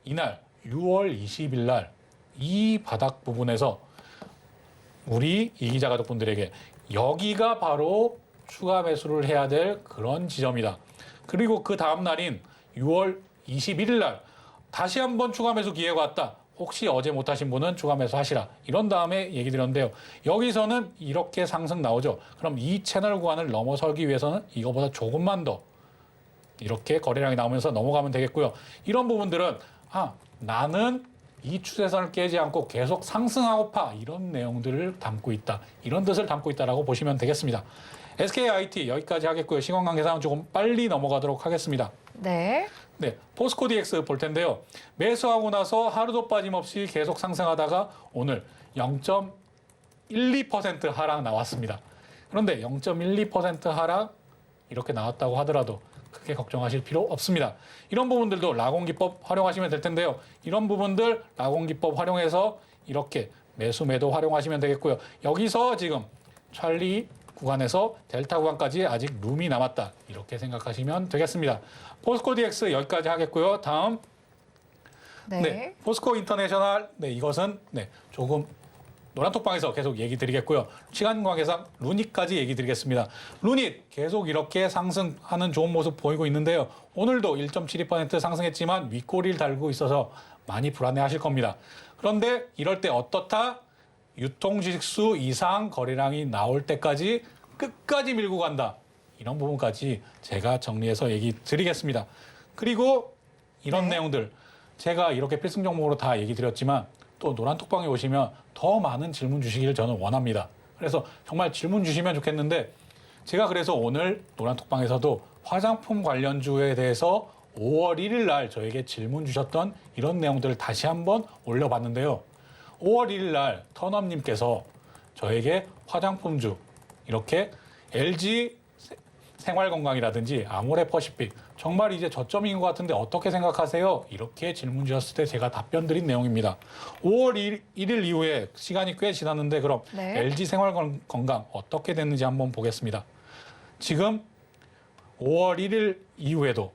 이날 6월 20일 날 이 바닥 부분에서 우리 이기자 가족분들에게 여기가 바로 추가 매수를 해야 될 그런 지점이다. 그리고 그 다음 날인 6월 21일 날 다시 한번 추가 매수 기회가 왔다. 혹시 어제 못하신 분은 추가 매수 하시라. 이런 다음에 얘기 드렸는데요. 여기서는 이렇게 상승 나오죠. 그럼 이 채널 구간을 넘어서기 위해서는 이거보다 조금만 더 이렇게 거래량이 나오면서 넘어가면 되겠고요. 이런 부분들은 나는 이 추세선을 깨지 않고 계속 상승하고파 이런 내용들을 담고 있다. 이런 뜻을 담고 있다라고 보시면 되겠습니다. SKIT 여기까지 하겠고요. 시간관 계산은 조금 빨리 넘어가도록 하겠습니다. 네. 네, 포스코 DX 볼 텐데요. 매수하고 나서 하루도 빠짐없이 계속 상승하다가 오늘 0.12% 하락 나왔습니다. 그런데 0.12% 하락 이렇게 나왔다고 하더라도 크게 걱정하실 필요 없습니다. 이런 부분들도 라곤 기법 활용하시면 될 텐데요. 이런 부분들 라곤 기법 활용해서 이렇게 매수 매도 활용하시면 되겠고요. 여기서 지금 찰리 구간에서 델타 구간까지 아직 룸이 남았다. 이렇게 생각하시면 되겠습니다. 포스코 DX 여기까지 하겠고요. 다음 네, 포스코 인터내셔널. 네, 이것은 조금 노란톡방에서 계속 얘기 드리겠고요. 시간 관계상 루닛까지 얘기 드리겠습니다. 루닛 계속 이렇게 상승하는 좋은 모습 보이고 있는데요. 오늘도 1.72% 상승했지만 윗꼬리를 달고 있어서 많이 불안해하실 겁니다. 그런데 이럴 때 어떻다? 유통지수 이상 거래량이 나올 때까지 끝까지 밀고 간다. 이런 부분까지 제가 정리해서 얘기 드리겠습니다. 그리고 이런 내용들 제가 이렇게 필승 종목으로 다 얘기 드렸지만 또 노란톡방에 오시면 더 많은 질문 주시기를 저는 원합니다. 그래서 정말 질문 주시면 좋겠는데 제가 그래서 오늘 노란톡방에서도 화장품 관련주에 대해서 5월 1일 날 저에게 질문 주셨던 이런 내용들을 다시 한번 올려봤는데요. 5월 1일 날 턴업님께서 저에게 화장품주 이렇게 LG 생활건강이라든지 아모레퍼시픽 정말 이제 저점인 것 같은데 어떻게 생각하세요? 이렇게 질문 주셨을 때 제가 답변 드린 내용입니다. 5월 1일 이후에 시간이 꽤 지났는데 그럼 LG 생활건강 어떻게 됐는지 한번 보겠습니다. 지금 5월 1일 이후에도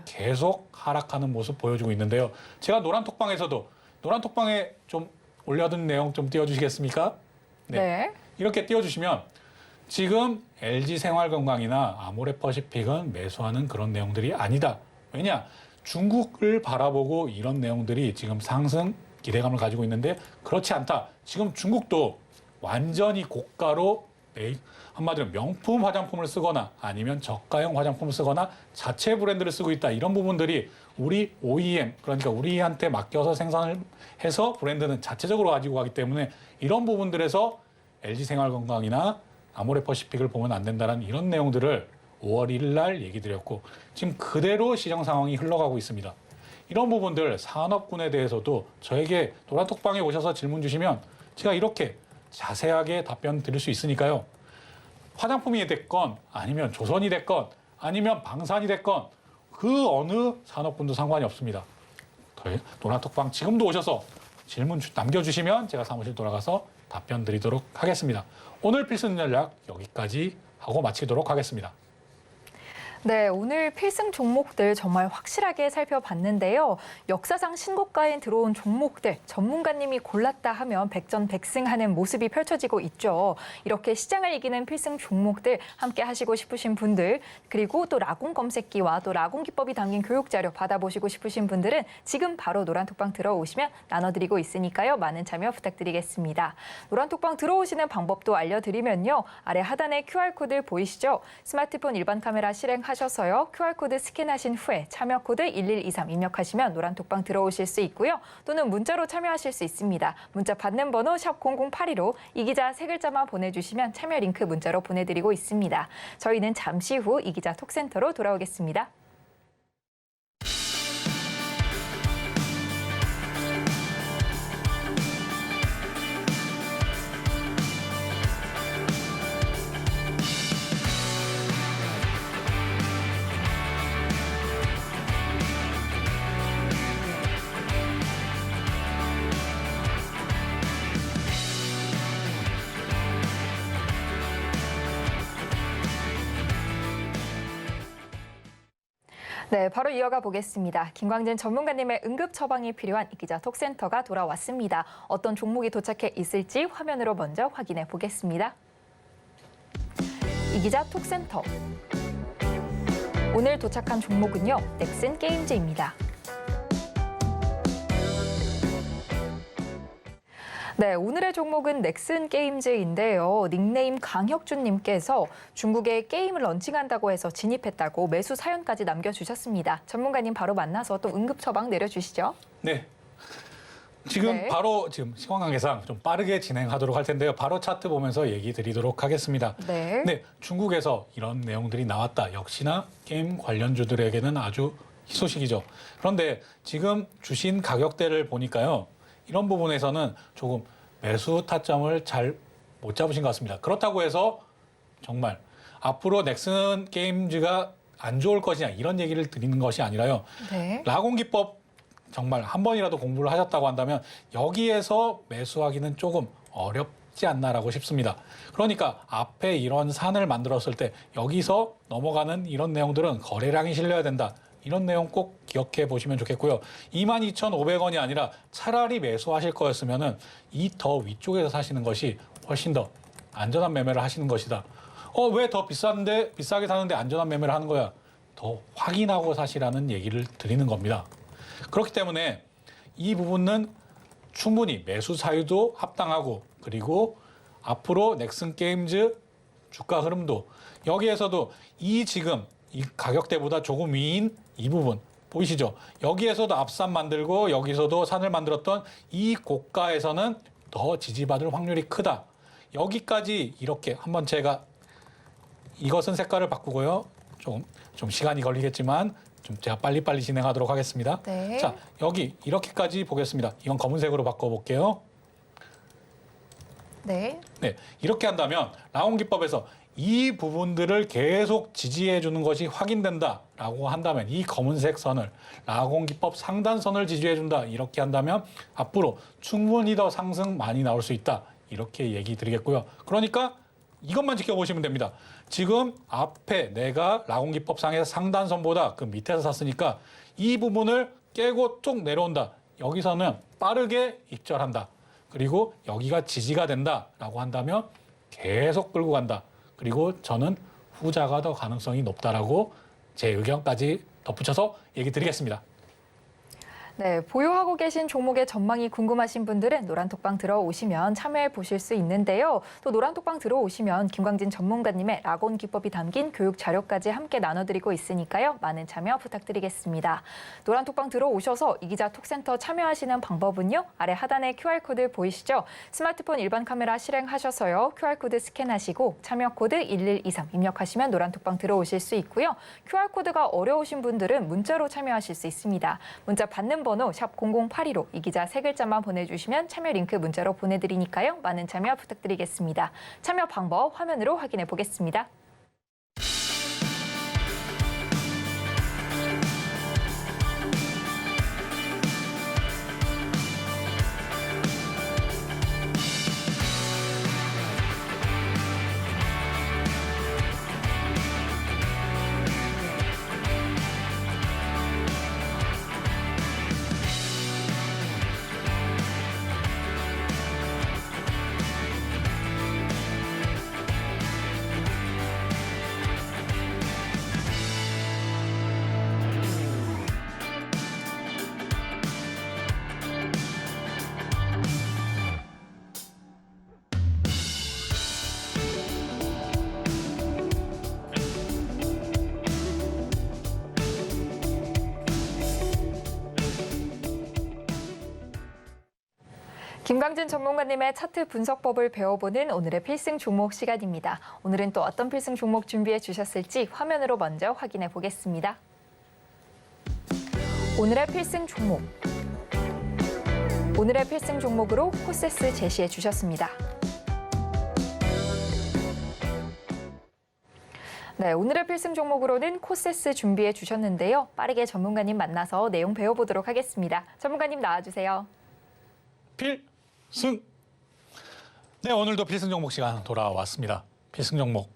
계속 하락하는 모습 보여주고 있는데요. 제가 노란톡방에서도 노란톡방에 좀 올려둔 내용 좀 띄워주시겠습니까? 네. 이렇게 띄워주시면 지금 LG 생활건강이나 아모레퍼시픽은 매수하는 그런 내용들이 아니다. 왜냐? 중국을 바라보고 이런 내용들이 지금 상승 기대감을 가지고 있는데 그렇지 않다. 지금 중국도 완전히 고가로 한마디로 명품 화장품을 쓰거나 아니면 저가형 화장품을 쓰거나 자체 브랜드를 쓰고 있다. 이런 부분들이 우리 OEM, 그러니까 우리한테 맡겨서 생산을 해서 브랜드는 자체적으로 가지고 가기 때문에 이런 부분들에서 LG 생활건강이나 아모레퍼시픽을 보면 안 된다는 이런 내용들을 5월 1일 날 얘기 드렸고 지금 그대로 시장 상황이 흘러가고 있습니다. 이런 부분들 산업군에 대해서도 저에게 노란톡방에 오셔서 질문 주시면 제가 이렇게 자세하게 답변 드릴 수 있으니까요. 화장품이 됐건 아니면 조선이 됐건 아니면 방산이 됐건 그 어느 산업군도 상관이 없습니다. 노란톡방 지금도 오셔서 질문 남겨주시면 제가 사무실 돌아가서 답변 드리도록 하겠습니다. 오늘 필승 전략 여기까지 하고 마치도록 하겠습니다. 네, 오늘 필승 종목들 정말 확실하게 살펴봤는데요. 역사상 신고가에 들어온 종목들 전문가님이 골랐다 하면 백전백승하는 모습이 펼쳐지고 있죠. 이렇게 시장을 이기는 필승 종목들 함께 하시고 싶으신 분들 그리고 또 라곤 검색기와 또 라곤 기법이 담긴 교육 자료 받아보시고 싶으신 분들은 지금 바로 노란톡방 들어오시면 나눠드리고 있으니까요. 많은 참여 부탁드리겠습니다. 노란톡방 들어오시는 방법도 알려드리면요. 아래 하단에 QR코드 보이시죠? 스마트폰 일반 카메라 실행하셔서요. QR코드 스캔하신 후에 참여 코드 1123 입력하시면 노란톡방 들어오실 수 있고요. 또는 문자로 참여하실 수 있습니다. 문자 받는 번호 샵 0082로 이 기자 세 글자만 보내주시면 참여 링크 문자로 보내드리고 있습니다. 저희는 잠시 후 이 기자 톡센터로 돌아오겠습니다. 네, 바로 이어가 보겠습니다. 김광진 전문가님의 응급 처방이 필요한 이 기자 톡센터가 돌아왔습니다. 어떤 종목이 도착해 있을지 화면으로 먼저 확인해 보겠습니다. 이 기자 톡센터. 오늘 도착한 종목은요, 넥슨 게임즈입니다. 네, 오늘의 종목은 넥슨 게임즈인데요. 닉네임 강혁준님께서 중국에 게임을 런칭한다고 해서 진입했다고 매수 사연까지 남겨주셨습니다. 전문가님 바로 만나서 또 응급 처방 내려주시죠. 네. 지금 바로 시간 관계상 좀 빠르게 진행하도록 할 텐데요. 바로 차트 보면서 얘기 드리도록 하겠습니다. 네, 중국에서 이런 내용들이 나왔다. 역시나 게임 관련주들에게는 아주 희소식이죠. 그런데 지금 주신 가격대를 보니까요. 이런 부분에서는 조금 매수 타점을 잘 못 잡으신 것 같습니다. 그렇다고 해서 정말 앞으로 넥슨 게임즈가 안 좋을 것이냐 이런 얘기를 드리는 것이 아니라요. 네. 라곤기법 정말 한 번이라도 공부를 하셨다고 한다면 여기에서 매수하기는 조금 어렵지 않나라고 싶습니다. 그러니까 앞에 이런 산을 만들었을 때 여기서 넘어가는 이런 내용들은 거래량이 실려야 된다. 이런 내용 꼭 기억해 보시면 좋겠고요. 22,500원이 아니라 차라리 매수하실 거였으면은 이 더 위쪽에서 사시는 것이 훨씬 더 안전한 매매를 하시는 것이다. 왜 더 비싸게 사는데 안전한 매매를 하는 거야? 더 확인하고 사시라는 얘기를 드리는 겁니다. 그렇기 때문에 이 부분은 충분히 매수 사유도 합당하고 그리고 앞으로 넥슨 게임즈 주가 흐름도 여기에서도 지금 이 가격대보다 조금 위인 이 부분 보이시죠? 여기에서도 앞산 만들고 여기서도 산을 만들었던 이 고가에서는 더 지지받을 확률이 크다. 여기까지 이렇게 한번 제가 이것은 색깔을 바꾸고요. 좀 시간이 걸리겠지만 좀 제가 빨리빨리 진행하도록 하겠습니다. 네. 자, 여기 이렇게까지 보겠습니다. 이건 검은색으로 바꿔볼게요. 네. 네, 이렇게 한다면 라온 기법에서 이 부분들을 계속 지지해 주는 것이 확인된다라고 한다면 이 검은색 선을 라곤 기법 상단선을 지지해 준다 이렇게 한다면 앞으로 충분히 더 상승 많이 나올 수 있다 이렇게 얘기 드리겠고요. 그러니까 이것만 지켜보시면 됩니다. 지금 앞에 내가 라곤 기법 상에서 상단선보다 그 밑에서 샀으니까 이 부분을 깨고 쭉 내려온다. 여기서는 빠르게 입절한다. 그리고 여기가 지지가 된다라고 한다면 계속 끌고 간다. 그리고 저는 후자가 더 가능성이 높다라고 제 의견까지 덧붙여서 얘기 드리겠습니다. 네, 보유하고 계신 종목의 전망이 궁금하신 분들은 노란톡방 들어오시면 참여해 보실 수 있는데요. 또 노란톡방 들어오시면 김광진 전문가님의 라곤 기법이 담긴 교육 자료까지 함께 나눠드리고 있으니까요. 많은 참여 부탁드리겠습니다. 노란톡방 들어오셔서 이기자 톡센터 참여하시는 방법은요. 아래 하단에 QR코드 보이시죠? 스마트폰 일반 카메라 실행하셔서요. QR코드 스캔하시고 참여코드 1123 입력하시면 노란톡방 들어오실 수 있고요. QR코드가 어려우신 분들은 문자로 참여하실 수 있습니다. 문자 받는 번호 샵 0082로 이 기자 세 글자만 보내주시면 참여 링크 문자로 보내드리니까요. 많은 참여 부탁드리겠습니다. 참여 방법 화면으로 확인해 보겠습니다. 김광진 전문가님의 차트 분석법을 배워보는 오늘의 필승 종목 시간입니다. 오늘은 또 어떤 필승 종목 준비해 주셨을지 화면으로 먼저 확인해 보겠습니다. 오늘의 필승 종목. 오늘의 필승 종목으로 코세스 제시해 주셨습니다. 네, 오늘의 필승 종목으로는 코세스 준비해 주셨는데요. 빠르게 전문가님 만나서 내용 배워보도록 하겠습니다. 전문가님 나와주세요. 필승! 네, 오늘도 필승 종목 시간 돌아왔습니다. 필승 종목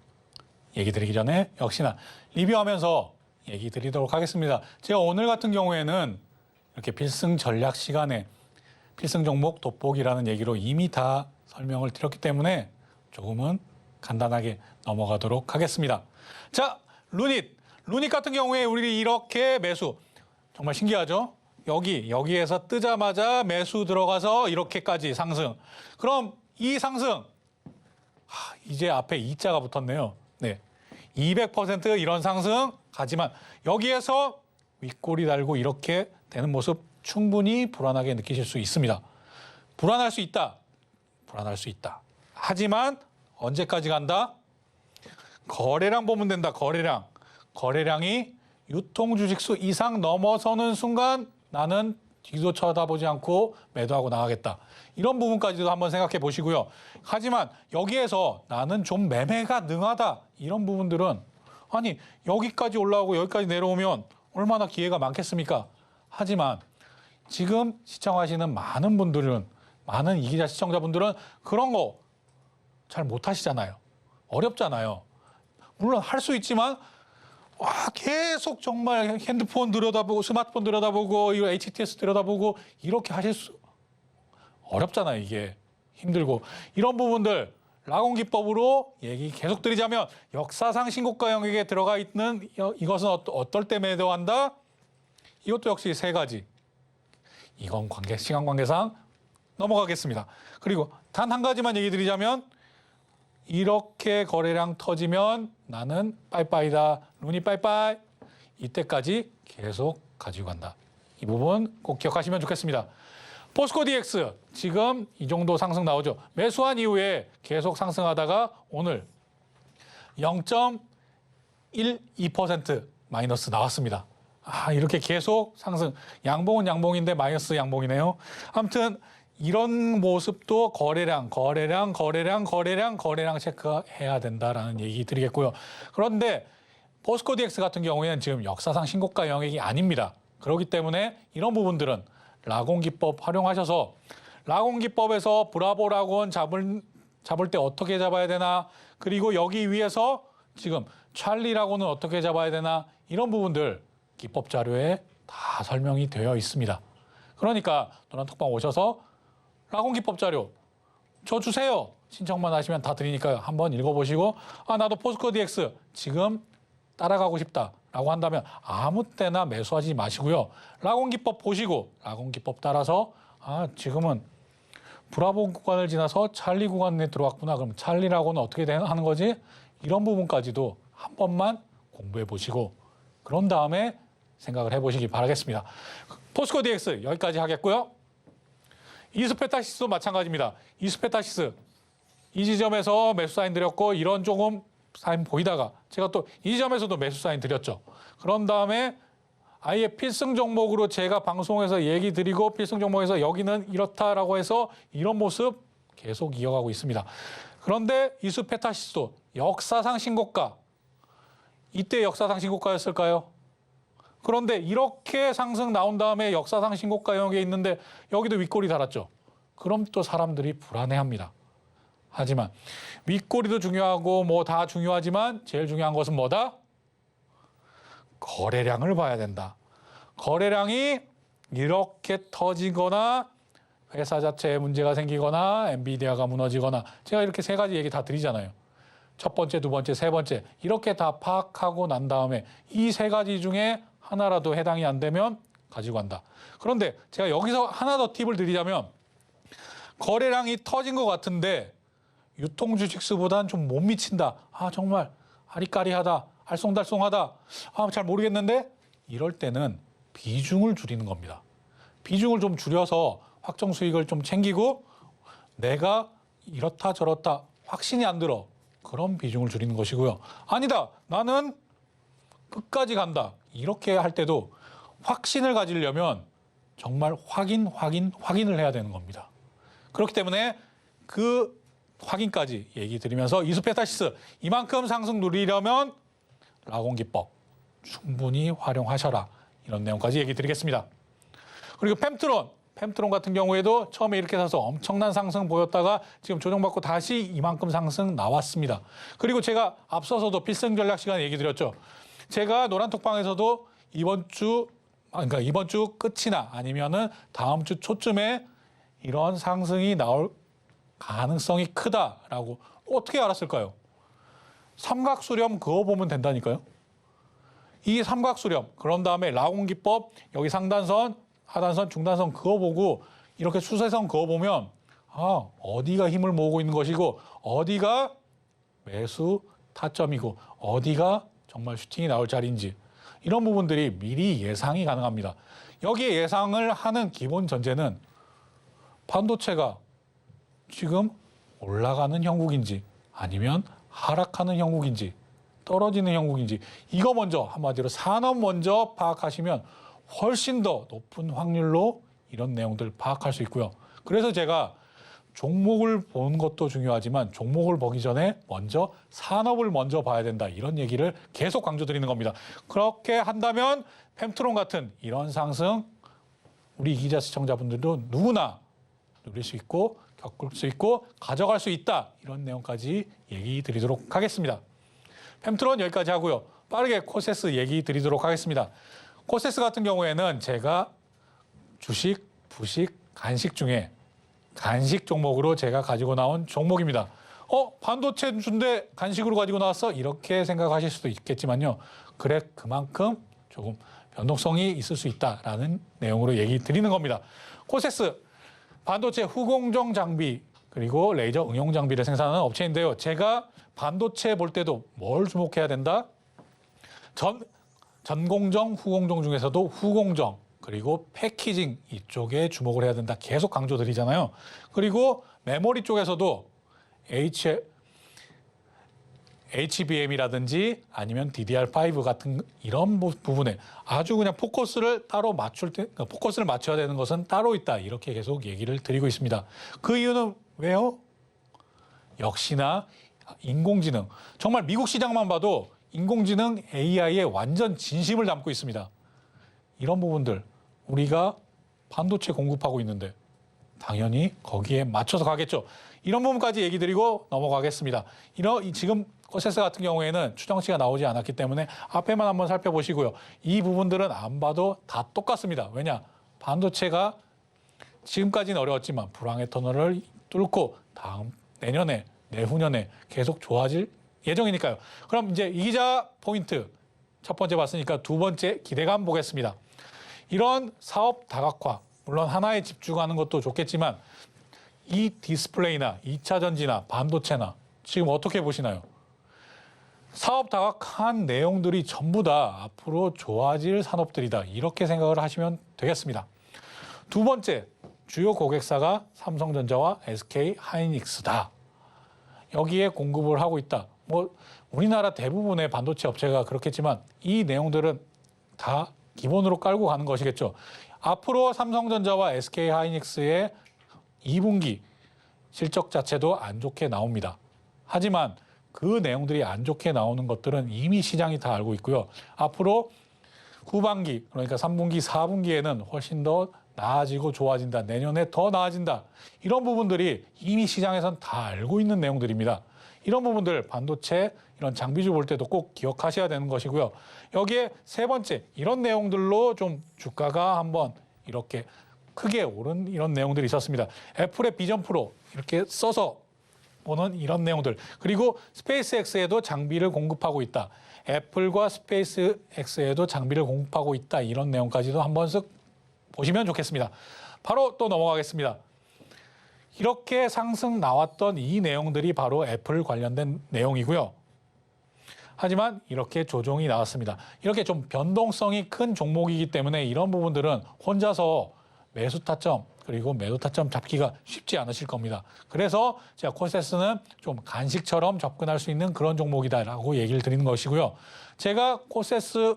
얘기 드리기 전에 역시나 리뷰하면서 얘기 드리도록 하겠습니다. 제가 오늘 같은 경우에는 이렇게 필승 전략 시간에 필승 종목 돋보기라는 얘기로 이미 다 설명을 드렸기 때문에 조금은 간단하게 넘어가도록 하겠습니다. 자, 루닛 같은 경우에 우리 이렇게 매수 정말 신기하죠? 여기에서 뜨자마자 매수 들어가서 이렇게까지 상승. 그럼 이 상승 이제 앞에 2자가 붙었네요. 네, 200% 이런 상승 가지만 여기에서 윗꼬리 달고 이렇게 되는 모습 충분히 불안하게 느끼실 수 있습니다. 불안할 수 있다. 불안할 수 있다. 하지만 언제까지 간다? 거래량 보면 된다. 거래량이 유통 주식수 이상 넘어서는 순간 나는 뒤도 쳐다보지 않고 매도하고 나가겠다. 이런 부분까지도 한번 생각해 보시고요. 하지만 여기에서 나는 좀 매매가 능하다. 이런 부분들은 아니 여기까지 올라오고 여기까지 내려오면 얼마나 기회가 많겠습니까? 하지만 지금 시청하시는 많은 분들은 많은 이기자 시청자분들은 그런 거 잘 못하시잖아요. 어렵잖아요. 물론 할 수 있지만 계속 정말 핸드폰 들여다보고 스마트폰 들여다보고 이거 HTS 들여다보고 이렇게 하실 수 어렵잖아요. 이게 힘들고 이런 부분들 라곤기법으로 얘기 계속 드리자면 역사상 신고가 영역에 들어가 있는 이것은 어떨 때 매도한다? 이것도 역시 세 가지. 이건 시간 관계상 넘어가겠습니다. 그리고 단 한 가지만 얘기 드리자면 이렇게 거래량 터지면 나는 빠이빠이다. 루니 빠이빠이. 이때까지 계속 가지고 간다. 이 부분 꼭 기억하시면 좋겠습니다. 포스코 DX 지금 이 정도 상승 나오죠. 매수한 이후에 계속 상승하다가 오늘 0.12% 마이너스 나왔습니다. 이렇게 계속 상승. 양봉은 양봉인데 마이너스 양봉이네요. 아무튼 이런 모습도 거래량 체크해야 된다라는 얘기 드리겠고요. 그런데 포스코 DX 같은 경우에는 지금 역사상 신고가 영역이 아닙니다. 그렇기 때문에 이런 부분들은 라곤기법 활용하셔서 라곤기법에서 브라보 라곤 잡을 때 어떻게 잡아야 되나, 그리고 여기 위에서 지금 찰리 라곤은 어떻게 잡아야 되나, 이런 부분들 기법 자료에 다 설명이 되어 있습니다. 그러니까 노란톡방 오셔서 라곤기법 자료 저 주세요. 신청만 하시면 다 드리니까요. 한번 읽어보시고 나도 포스코 DX 지금 따라가고 싶다라고 한다면 아무 때나 매수하지 마시고요. 라곤기법 보시고 라곤기법 따라서 지금은 브라보 구간을 지나서 찰리 구간에 들어왔구나. 그럼 찰리라고는 어떻게 하는 거지? 이런 부분까지도 한 번만 공부해 보시고 그런 다음에 생각을 해보시기 바라겠습니다. 포스코 DX 여기까지 하겠고요. 이스페타시스도 마찬가지입니다. 이스페타시스 이 지점에서 매수 사인 드렸고 이런 조금 사인 보이다가 제가 또 이 지점에서도 매수 사인 드렸죠. 그런 다음에 아예 필승 종목으로 제가 방송에서 얘기 드리고 필승 종목에서 여기는 이렇다라고 해서 이런 모습 계속 이어가고 있습니다. 그런데 이스페타시스도 역사상 신고가, 이때 역사상 신고가였을까요? 그런데 이렇게 상승 나온 다음에 역사상 신고가 영역에 있는데 여기도 윗꼬리 달았죠. 그럼 또 사람들이 불안해합니다. 하지만 윗꼬리도 중요하고 뭐 다 중요하지만 제일 중요한 것은 뭐다? 거래량을 봐야 된다. 거래량이 이렇게 터지거나 회사 자체에 문제가 생기거나 엔비디아가 무너지거나 제가 이렇게 세 가지 얘기 다 드리잖아요. 첫 번째, 두 번째, 세 번째 이렇게 다 파악하고 난 다음에 이 세 가지 중에 하나라도 해당이 안 되면 가지고 간다. 그런데 제가 여기서 하나 더 팁을 드리자면 거래량이 터진 것 같은데 유통 주식수보다는 좀 못 미친다. 정말 아리까리하다. 알쏭달쏭하다. 잘 모르겠는데 이럴 때는 비중을 줄이는 겁니다. 비중을 좀 줄여서 확정 수익을 좀 챙기고 내가 이렇다 저렇다 확신이 안 들어. 그런 비중을 줄이는 것이고요. 아니다. 나는 끝까지 간다. 이렇게 할 때도 확신을 가지려면 정말 확인을 해야 되는 겁니다. 그렇기 때문에 그 확인까지 얘기 드리면서 이스페타시스 이만큼 상승 누리려면 라곤기법 충분히 활용하셔라. 이런 내용까지 얘기 드리겠습니다. 그리고 펨트론 같은 경우에도 처음에 이렇게 사서 엄청난 상승 보였다가 지금 조정받고 다시 이만큼 상승 나왔습니다. 그리고 제가 앞서서도 필승 전략 시간에 얘기 드렸죠. 제가 노란톡방에서도 이번 주 끝이나 아니면은 다음 주 초쯤에 이런 상승이 나올 가능성이 크다라고 어떻게 알았을까요? 삼각수렴 그어보면 된다니까요. 이 삼각수렴 그런 다음에 라곤기법 여기 상단선, 하단선, 중단선 그어보고 이렇게 수세선 그어보면 어디가 힘을 모으고 있는 것이고 어디가 매수 타점이고 어디가 정말 슈팅이 나올 자리인지 이런 부분들이 미리 예상이 가능합니다. 여기에 예상을 하는 기본 전제는 반도체가 지금 올라가는 형국인지 아니면 하락하는 형국인지 떨어지는 형국인지 이거 먼저 한마디로 산업 먼저 파악하시면 훨씬 더 높은 확률로 이런 내용들 파악할 수 있고요. 그래서 제가 종목을 보는 것도 중요하지만 종목을 보기 전에 먼저 산업을 먼저 봐야 된다. 이런 얘기를 계속 강조드리는 겁니다. 그렇게 한다면 펜트론 같은 이런 상승 우리 이기자 시청자분들도 누구나 누릴 수 있고 겪을 수 있고 가져갈 수 있다. 이런 내용까지 얘기 드리도록 하겠습니다. 펜트론 여기까지 하고요. 빠르게 코세스 얘기 드리도록 하겠습니다. 코세스 같은 경우에는 제가 주식, 부식, 간식 중에 간식 종목으로 제가 가지고 나온 종목입니다. 반도체 준대 간식으로 가지고 나왔어? 이렇게 생각하실 수도 있겠지만요. 그래, 그만큼 조금 변동성이 있을 수 있다라는 내용으로 얘기 드리는 겁니다. 코세스, 반도체 후공정 장비 그리고 레이저 응용 장비를 생산하는 업체인데요. 제가 반도체 볼 때도 뭘 주목해야 된다? 전공정, 후공정 중에서도 후공정 그리고 패키징 이쪽에 주목을 해야 된다. 계속 강조드리잖아요. 그리고 메모리 쪽에서도 HBM이라든지 아니면 DDR5 같은 이런 부분에 아주 그냥 포커스를 맞춰야 되는 것은 따로 있다. 이렇게 계속 얘기를 드리고 있습니다. 그 이유는 왜요? 역시나 인공지능. 정말 미국 시장만 봐도 인공지능 AI에 완전 진심을 담고 있습니다. 이런 부분들 우리가 반도체 공급하고 있는데 당연히 거기에 맞춰서 가겠죠. 이런 부분까지 얘기 드리고 넘어가겠습니다. 지금 코세스 같은 경우에는 추정치가 나오지 않았기 때문에 앞에만 한번 살펴보시고요. 이 부분들은 안 봐도 다 똑같습니다. 왜냐? 반도체가 지금까지는 어려웠지만 불황의 터널을 뚫고 내년에, 내후년에 계속 좋아질 예정이니까요. 그럼 이제 이기자 포인트 첫 번째 봤으니까 두 번째 기대감 보겠습니다. 이런 사업 다각화, 물론 하나에 집중하는 것도 좋겠지만 이 디스플레이나 2차 전지나 반도체나 지금 어떻게 보시나요? 사업 다각화한 내용들이 전부 다 앞으로 좋아질 산업들이다. 이렇게 생각을 하시면 되겠습니다. 두 번째, 주요 고객사가 삼성전자와 SK 하이닉스다. 여기에 공급을 하고 있다. 우리나라 대부분의 반도체 업체가 그렇겠지만 이 내용들은 다 기본으로 깔고 가는 것이겠죠. 앞으로 삼성전자와 SK 하이닉스의 2분기 실적 자체도 안 좋게 나옵니다. 하지만 그 내용들이 안 좋게 나오는 것들은 이미 시장이 다 알고 있고요. 앞으로 후반기, 그러니까 3분기, 4분기에는 훨씬 더 나아지고 좋아진다. 내년에 더 나아진다. 이런 부분들이 이미 시장에선 다 알고 있는 내용들입니다. 이런 부분들 반도체 이런 장비주 볼 때도 꼭 기억하셔야 되는 것이고요. 여기에 세 번째 이런 내용들로 좀 주가가 한번 이렇게 크게 오른 이런 내용들이 있었습니다. 애플의 비전 프로 이렇게 써서 보는 이런 내용들. 그리고 스페이스X에도 장비를 공급하고 있다. 애플과 스페이스X에도 장비를 공급하고 있다. 이런 내용까지도 한번 쓱 보시면 좋겠습니다. 바로 또 넘어가겠습니다. 이렇게 상승 나왔던 이 내용들이 바로 애플 관련된 내용이고요. 하지만 이렇게 조정이 나왔습니다. 이렇게 좀 변동성이 큰 종목이기 때문에 이런 부분들은 혼자서 매수 타점 그리고 매도 타점 잡기가 쉽지 않으실 겁니다. 그래서 제가 코세스는 좀 간식처럼 접근할 수 있는 그런 종목이다라고 얘기를 드리는 것이고요. 제가 코세스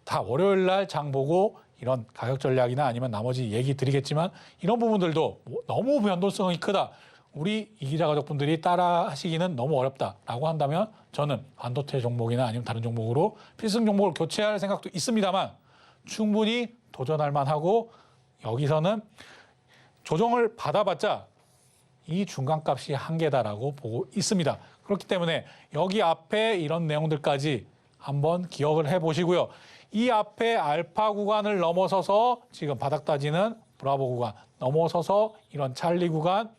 다 월요일 날 장 보고 이런 가격 전략이나 아니면 나머지 얘기 드리겠지만 이런 부분들도 너무 변동성이 크다. 우리 이기자 가족분들이 따라 하시기는 너무 어렵다라고 한다면 저는 반도체 종목이나 아니면 다른 종목으로 필승 종목을 교체할 생각도 있습니다만 충분히 도전할 만하고 여기서는 조정을 받아봤자 이 중간값이 한계다라고 보고 있습니다. 그렇기 때문에 여기 앞에 이런 내용들까지 한번 기억을 해보시고요. 이 앞에 알파 구간을 넘어서서 지금 바닥 따지는 브라보 구간 넘어서서 이런 찰리 구간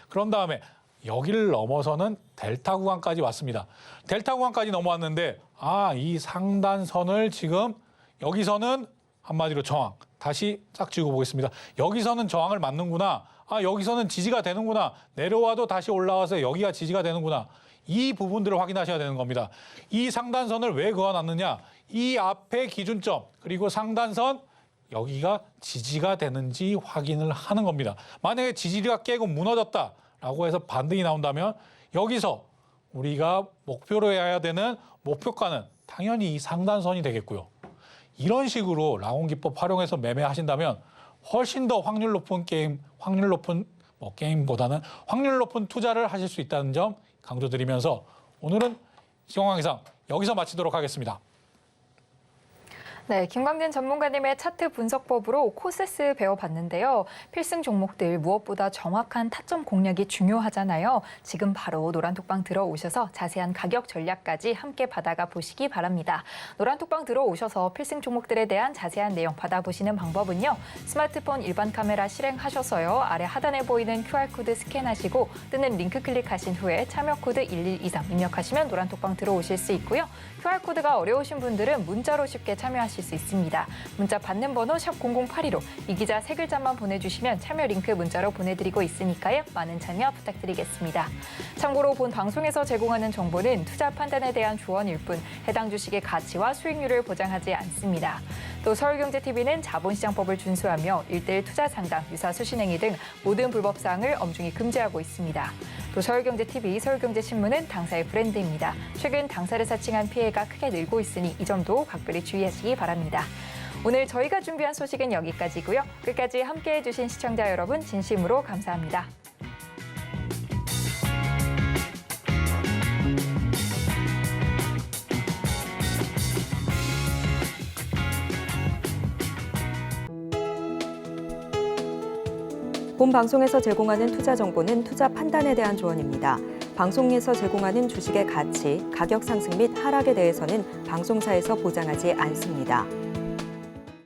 그런 다음에 여기를 넘어서는 델타 구간까지 왔습니다. 델타 구간까지 넘어왔는데 이 상단선을 지금 여기서는 한마디로 저항 다시 싹 쥐고 보겠습니다. 여기서는 저항을 맞는구나. 여기서는 지지가 되는구나. 내려와도 다시 올라와서 여기가 지지가 되는구나. 이 부분들을 확인하셔야 되는 겁니다. 이 상단선을 왜 그어놨느냐. 이 앞에 기준점 그리고 상단선 여기가 지지가 되는지 확인을 하는 겁니다. 만약에 지지가 깨고 무너졌다라고 해서 반등이 나온다면 여기서 우리가 목표로 해야 되는 목표가는 당연히 이 상단선이 되겠고요. 이런 식으로 라온 기법 활용해서 매매하신다면 훨씬 더 확률 높은 게임보다는 확률 높은 투자를 하실 수 있다는 점 강조드리면서 오늘은 시황왕기상 여기서 마치도록 하겠습니다. 네, 김광진 전문가님의 차트 분석법으로 코세스 배워봤는데요. 필승 종목들 무엇보다 정확한 타점 공략이 중요하잖아요. 지금 바로 노란톡방 들어오셔서 자세한 가격 전략까지 함께 받아가 보시기 바랍니다. 노란톡방 들어오셔서 필승 종목들에 대한 자세한 내용 받아보시는 방법은요. 스마트폰 일반 카메라 실행하셔서요. 아래 하단에 보이는 QR코드 스캔하시고 뜨는 링크 클릭하신 후에 참여 코드 1123 입력하시면 노란톡방 들어오실 수 있고요. QR코드가 어려우신 분들은 문자로 쉽게 참여하실 수 있습니다. 문자 받는 번호 샵 0082로 이 기자 3글자만 보내주시면 참여 링크 문자로 보내드리고 있으니까요. 많은 참여 부탁드리겠습니다. 참고로 본 방송에서 제공하는 정보는 투자 판단에 대한 조언일 뿐 해당 주식의 가치와 수익률을 보장하지 않습니다. 또 서울경제TV는 자본시장법을 준수하며 1:1 투자 상담, 유사 수신행위 등 모든 불법 사항을 엄중히 금지하고 있습니다. 또 서울경제TV, 서울경제신문은 당사의 브랜드입니다. 최근 당사를 사칭한 피해가 크게 늘고 있으니 이 점도 각별히 주의하시기 바랍니다. 오늘 저희가 준비한 소식은 여기까지고요. 끝까지 함께해 주신 시청자 여러분 진심으로 감사합니다. 본 방송에서 제공하는 투자 정보는 투자 판단에 대한 조언입니다. 방송에서 제공하는 주식의 가치, 가격 상승 및 하락에 대해서는 방송사에서 보장하지 않습니다.